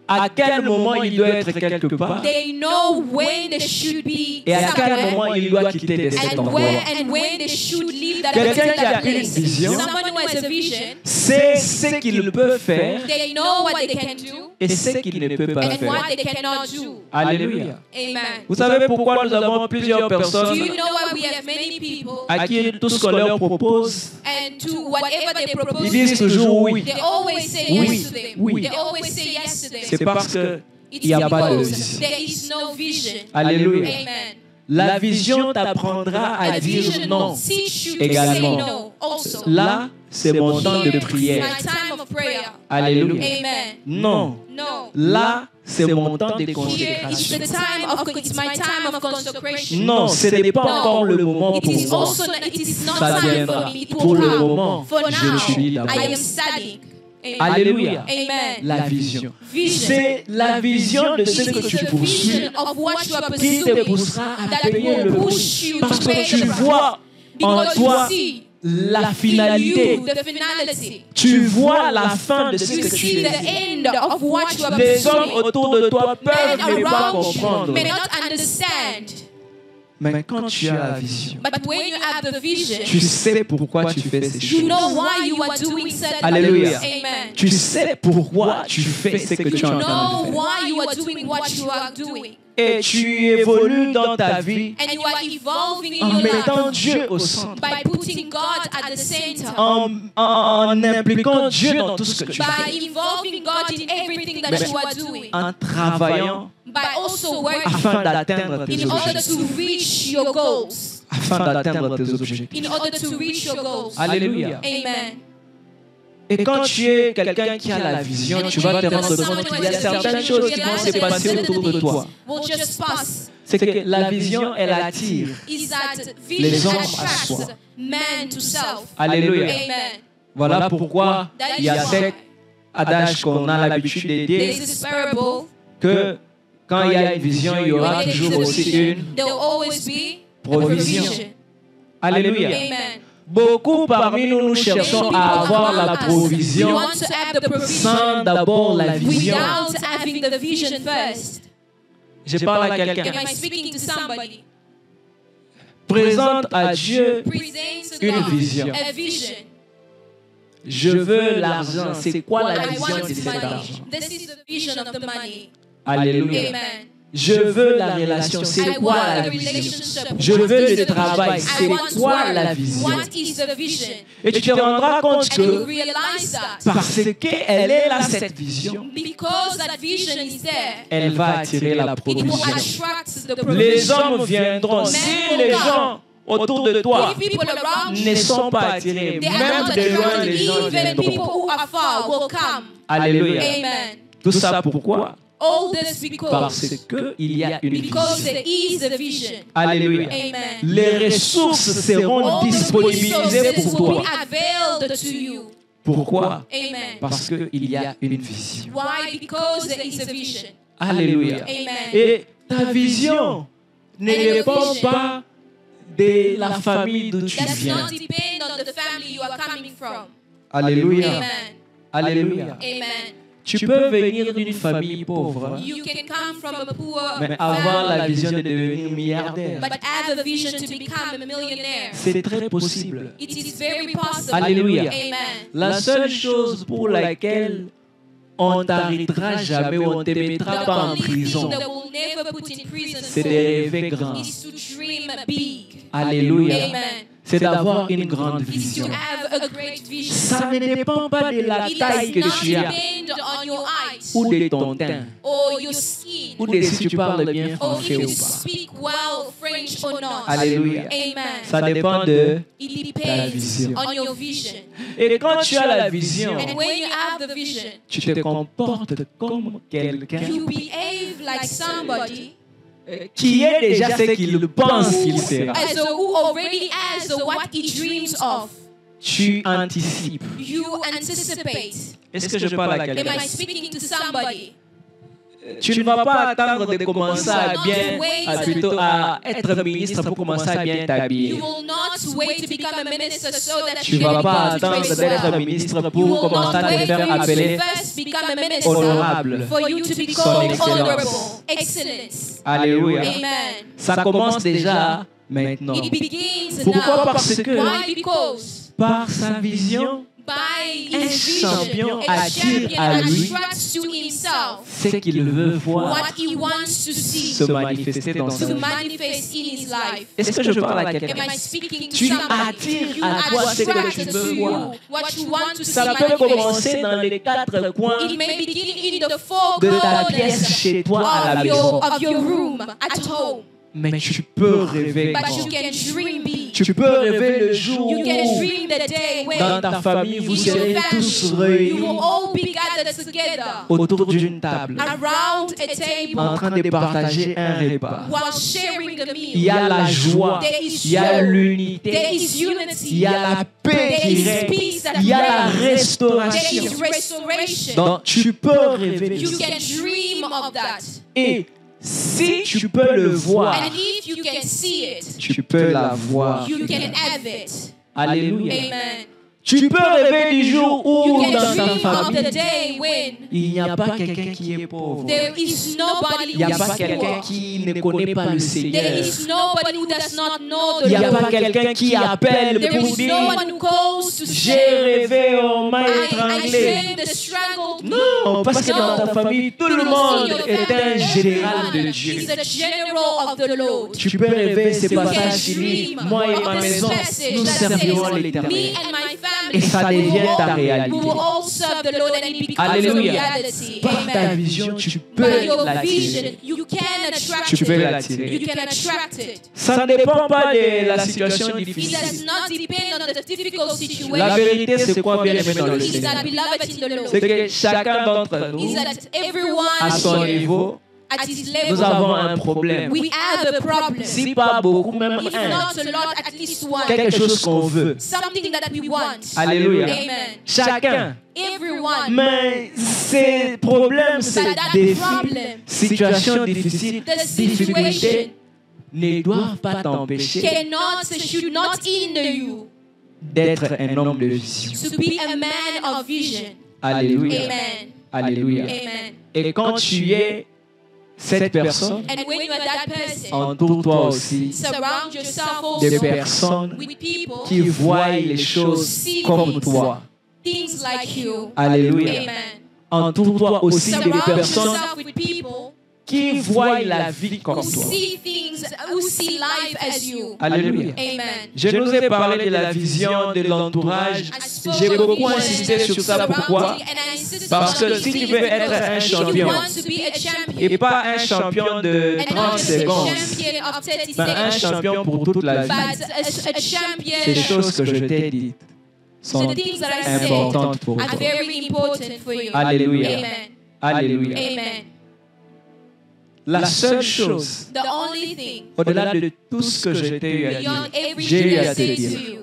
à quel moment il doit être quelque part they know when they should be et à quel somewhere moment il doit quitter de cet endroit. and when they should leave that Quelqu'un qui a particular une place. vision Someone who has a vision, C'est ce qu'il peut faire they know what they can do et ce qu'il ne peut pas and faire. what they cannot do. Alléluia. Amen. Vous savez pourquoi nous avons plusieurs Do personnes you know why we have many people à qui tout ce qu'on leur propose, and to whatever they propose ils disent to toujours them, oui. they always say Oui. yes to them. Oui. They always say yes to them. C'est parce que It's il n'y a pas de because vision. there is no vision. Alléluia. Amen. La vision t'apprendra à And the dire vision non. will teach you to Également. say no also. Là, c'est mon temps de Here is prière. my time of prayer. Alléluia. Amen. Non. No. Là, c'est mon temps de Here is consécration. the time of it's my time of consecration. Non, ce n'est pas encore le moment It pour is moi. also it is not Ça time viendra. for me. It Pour will le come. moment, For je now, suis I d'abord. am studying. Amen. Alléluia. Amen. La vision. Vision. C'est la vision de ce It que is tu the poursuis vision of what you are qui te pursuing poussera à that payer le will prix. push you Parce to que pay tu the vois price. en Because toi you see la in finalité. you the finality. Tu vois la fin de ce You que tu see the désires. end of what you are Les hommes pursuing. autour de toi Men peuvent ne pas around comprendre. you may not understand, Mais quand tu as la vision, but when you have the vision, tu sais pourquoi tu fais ces you choses. know why you are doing certain Alléluia. things. Amen. Tu sais pourquoi tu fais ce que tu es You en train de know faire. why you are doing what you are doing. Et tu évolues dans ta vie And you are evolving in en your mettant life Dieu au centre, by putting God at the center. en impliquant Dieu dans tout ce que tu fais, By involving God in everything that Mais- you are doing. en travaillant By also working afin d'atteindre tes in order objectifs. to reach your goals. Afin d'atteindre tes objectifs. In order to reach your goals. Alléluia. Amen. Et quand tu es quelqu'un qui a la vision, tu vas te rendre compte qu'il y a certaines choses qui vont se passer autour de toi. Will just pass. C'est que la vision, elle attire. Is that Les vision hommes à attracts soi. man to self. Alléluia. Amen. Voilà pourquoi il y a cet adage qu'on a l'habitude de There dire is this parable. que quand il y a une vision, il y aura Where there is toujours a aussi vision, une there will always be a provision. provision. Alléluia. Amen. Beaucoup parmi nous, nous cherchons à avoir la We provision want to have the provision sans d'abord la vision. without having the vision first. Je parle à Am quelqu'un. I speaking to somebody? Présente à Dieu Present to une God vision. a vision. Je veux l'argent. C'est quoi la I vision want de cet money. argent? This is the vision of the money. Alléluia. Amen. Je veux la relation. C'est I quoi want la the vision? relationship. Je What veux is le the travail. vision? C'est I want quoi work. la vision? What is the vision? Et tu te rendras compte And you que realize that parce qu'elle est là, cette vision, because that vision is there, elle va attirer la it will provision. attract the Les provision. hommes viendront. Si les gens autour de toi If people around ne you, sont pas attirés, they are même not de loin, attracted, les gens even people viendront. who are far will come. Alléluia. Amen. Tout ça pourquoi? All this because Parce qu'il y a une because vision. there is a vision. Alléluia. Amen. Les ressources seront All the disponibilisées resources pour will be toi. availed to you. Pourquoi? Amen. Parce qu'il y a une vision. Why? Because there is a vision. Alléluia. Amen. Et ta vision ne And your dépend vision pas de la famille d'où tu does viens. not depend on the family you are coming from. Alléluia. Amen. Alléluia. Amen. Tu peux venir d'une famille pauvre, You can come from a poor mais avoir la family, vision de devenir milliardaire. but have a vision to become a millionaire. C'est très possible. It is very possible. Alléluia. Amen. La seule chose pour laquelle on t'arrêtera jamais ou on te mettra The pas en only prison, thing that will never put in prison c'est de for rêver grand. is to dream big. Alléluia. Amen. C'est d'avoir une grande It is to vision. have a great vision. Ça ne dépend pas de la It taille does que not tu as. depend on your height. ou de ton teint, or your skin, ou de si tu parles bien or français if ou you pas. speak well French or not. Alléluia. Amen. Ça dépend de... It la depends vision. on your vision. Et quand tu as la vision, And when you have the vision, tu te comportes comme quelqu'un you behave like somebody qui est déjà ce qu'il pense qu'il sera. who already has what he dreams of. Tu anticipes. You anticipate. Est-ce que je parle à Am quelqu'un? I speaking to somebody? Tu ne vas pas attendre de commencer à être ministre pour commencer à bien You t'habiller. will not wait to become a minister so that Tu you ne vas can pas become to attendre dress d'être well. ministre You pour will commencer not à te wait faire for you appeler to first become a minister honorable. for you to be Son called excellence. honorable. Excellence. Alléluia. Amen. Ça commence déjà maintenant. It begins Pourquoi? now. Parce que Why? Because par sa vision, by un his vision, champion a attire champion à lui attracts to himself ce qu'il veut voir what he wants to see, se manifester dans sa to vie. manifest in his life. Est-ce que je parle à Am quelqu'un? I speaking to Tu somebody? attires You à toi ce que attract tu to veux you voir. what you want to see Ça peut manifest. commencer dans les quatre coins It may begin in the four de ta pièce corners chez toi à la of maison. of your room at home. Mais tu peux rêver But grand. you can dream big. Tu peux rêver le jour You can où dream the day when dans ta famille vous in your serez tous family you réunis will all be gathered together autour d'une table around a table en train de partager un repas. while sharing the Il y meal. a la joie, There is il y a joy. There l'unité, is il unity. y a la paix There qui is règne, peace that il y a la reigns. There restauration. is restoration. Donc tu peux rêver de You ça. can dream of that. Et si tu peux le voir, And if you can see it, tu peux la voir. you can have it. Alléluia. Amen. Tu peux rêver du jour You où can dans ta dream of the famille, day when il n'y a pas quelqu'un qui est pauvre. there is nobody Il n'y who a pas is quelqu'un poor. qui ne connaît pas le There Seigneur. is nobody who does not know Il the n'y a pas Lord. quelqu'un qui appelle There pour is dire no one who calls to j'ai say, rêvé, on m'a I étranglé. dreamed the struggle. Non, parce que dans ta famille, tout le monde est un général de Dieu. He's a general of the Lord. Tu peux rêver ces You can passages qui disent dream moi et of ma this maison, passage nous that servirons says, l'Éternel. me and my Et family, ça we will devient ta all- réalité. we will all serve the Lord and it becomes a Alléluia. reality. Par ta Amen. vision, tu By peux your l'attirer. vision, you can attract Tu peux it. l'attirer. You can attract it. Ça ne dépend pas de la situation It does difficile. not depend on the difficult La situation. vérité, c'est quoi, bien aimé dans le Is that Seigneur? beloved in the C'est Lord? que chacun d'entre Is nous, that à everyone son niveau, at his nous level, avons un problème. we have a problem. Si pas beaucoup, même If un. not a lot, at least one. Quelque chose qu'on veut. Something that we want. Alléluia. Amen. Chacun. Everyone. Mais ces problèmes, ces But that défis, problem, situations difficiles, the situation difficultés, ne doivent pas t'empêcher should not hinder you d'être un homme de vision. to be a man of vision. Alléluia. Amen. Alléluia. Amen. Et quand tu es cette personne, And when you are that person, entoure-toi aussi surround yourself de also personnes with people qui voient les choses comme toi. things like you. Alléluia. Amen. Entoure-toi aussi de Surround personnes yourself with people qui voient la vie who comme toi. see things, who see life as you. Alléluia. Amen. Je nous ai parlé de la vision, de l'entourage. J'ai beaucoup insisté sur ça. Pourquoi? Parce que si tu veux être un champion, et pas un champion de 30 secondes, mais un champion pour toute la vie, ces choses que je t'ai dites sont importantes pour toi. Alléluia. Amen. Alléluia. Amen. La seule chose, The only thing au-delà de tout ce que je t'ai eu à beyond dire, j'ai eu everything à I te say dire, to you,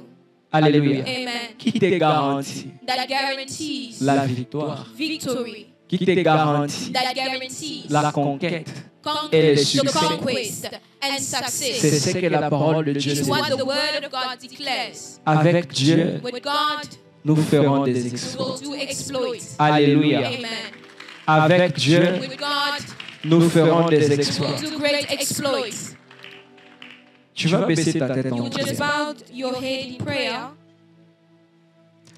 Alléluia, amen, qui te garantit that guarantees la victoire, victory, qui te garantit that guarantees la conquête, conquer, et le the succès. conquest and C'est success. ce que la parole de Dieu It's dit. what the word of God declares. Avec Dieu, With God, nous ferons des we will exploits. do exploits. Alléluia. Amen. Avec Dieu, With God, nous ferons des we exploits. will do great exploits. Tu vas baisser ta tête en You just prière. bowed your head in prayer.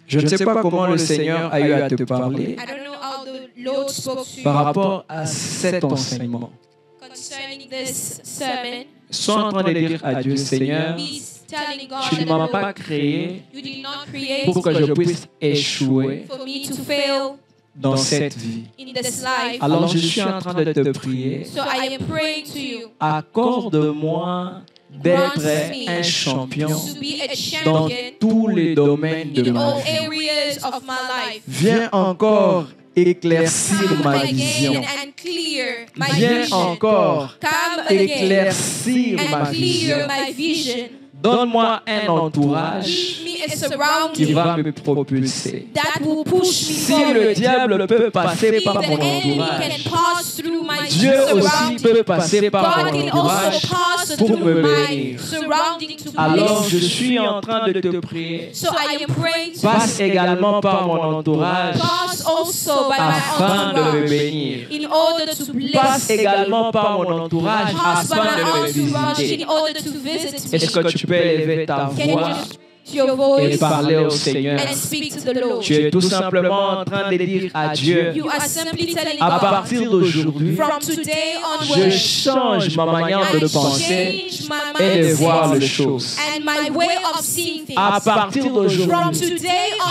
Je ne sais pas comment le Seigneur a eu à te parler I don't know how the Lord spoke to par you rapport à cet enseignement. concerning this sermon. Sois en train de dire à Dieu, Seigneur, He's telling tu ne God, m'as pas créé you did not create pour que je puisse échouer, for me to fail, dans cette vie. in this life. Alors je suis en train de te prier. So I am praying to you Accorde-moi d'être un champion to be a dans champion tous les domaines de in ma all vie. areas of my life. Viens encore éclaircir Come ma again vision. and clear my Viens vision. encore Come again éclaircir ma and vision. clear my vision. Donne-moi un entourage Give me a qui surrounding va me propulser. that will push me Si le forward. diable peut passer If par the mon enemy entourage, can pass through my Dieu aussi surrounding, peut passer par God mon can also entourage pass pour through me my bénir. surrounding to Alors je bless. suis en train de te prier. So I am praying to Passe également par mon entourage pass also by afin my de me entourage bénir. in order to Passe bless. également par mon entourage Pass by afin my de me entourage visiter. in order to visit Est-ce me. que tu peux élever ta Can you voix lift your et voice parler au Seigneur? and speak to the Lord? Tu es tout simplement en train de dire à Dieu, You are simply telling à God, partir d'aujourd'hui, from today je onward, change ma manière I de penser change my et de voir les mindset choses. and my way of seeing things. À partir From d'aujourd'hui, today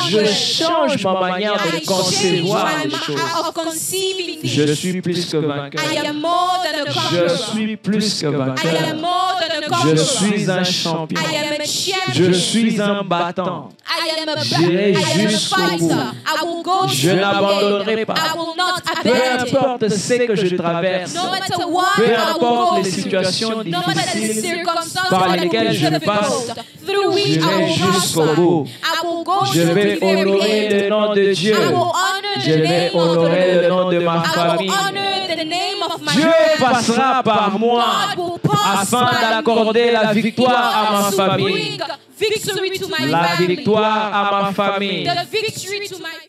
je onward, change ma manière I de change concevoir my les choses. of conceiving Je things. suis plus que vainqueur. I am more than a Je conqueror. suis plus que I am vainqueur. more than a Je conqueror. suis un champion. I am a Je champion. suis un battant. I am a J'irai I am a jusqu'au bout. fighter. I will go Je through the n'abandonnerai end. pas. I will not Peu abandon. importe ce que je traverse, No matter what peu I will importe go les through, situations no matter the difficiles circumstances par that lesquelles will je be passe, difficult, through which I j'irai will jusqu'au prosper. bout. I will go Je through vais the very honorer end. le nom de Dieu. I will honor Je the vais name of the honorer le Lord. nom de ma I will famille. honor the name of my Dieu family. passera par moi God will pass afin by d'accorder me la in victoire à ma order to famille. bring victory to my La family. victoire à ma famille. The victory to my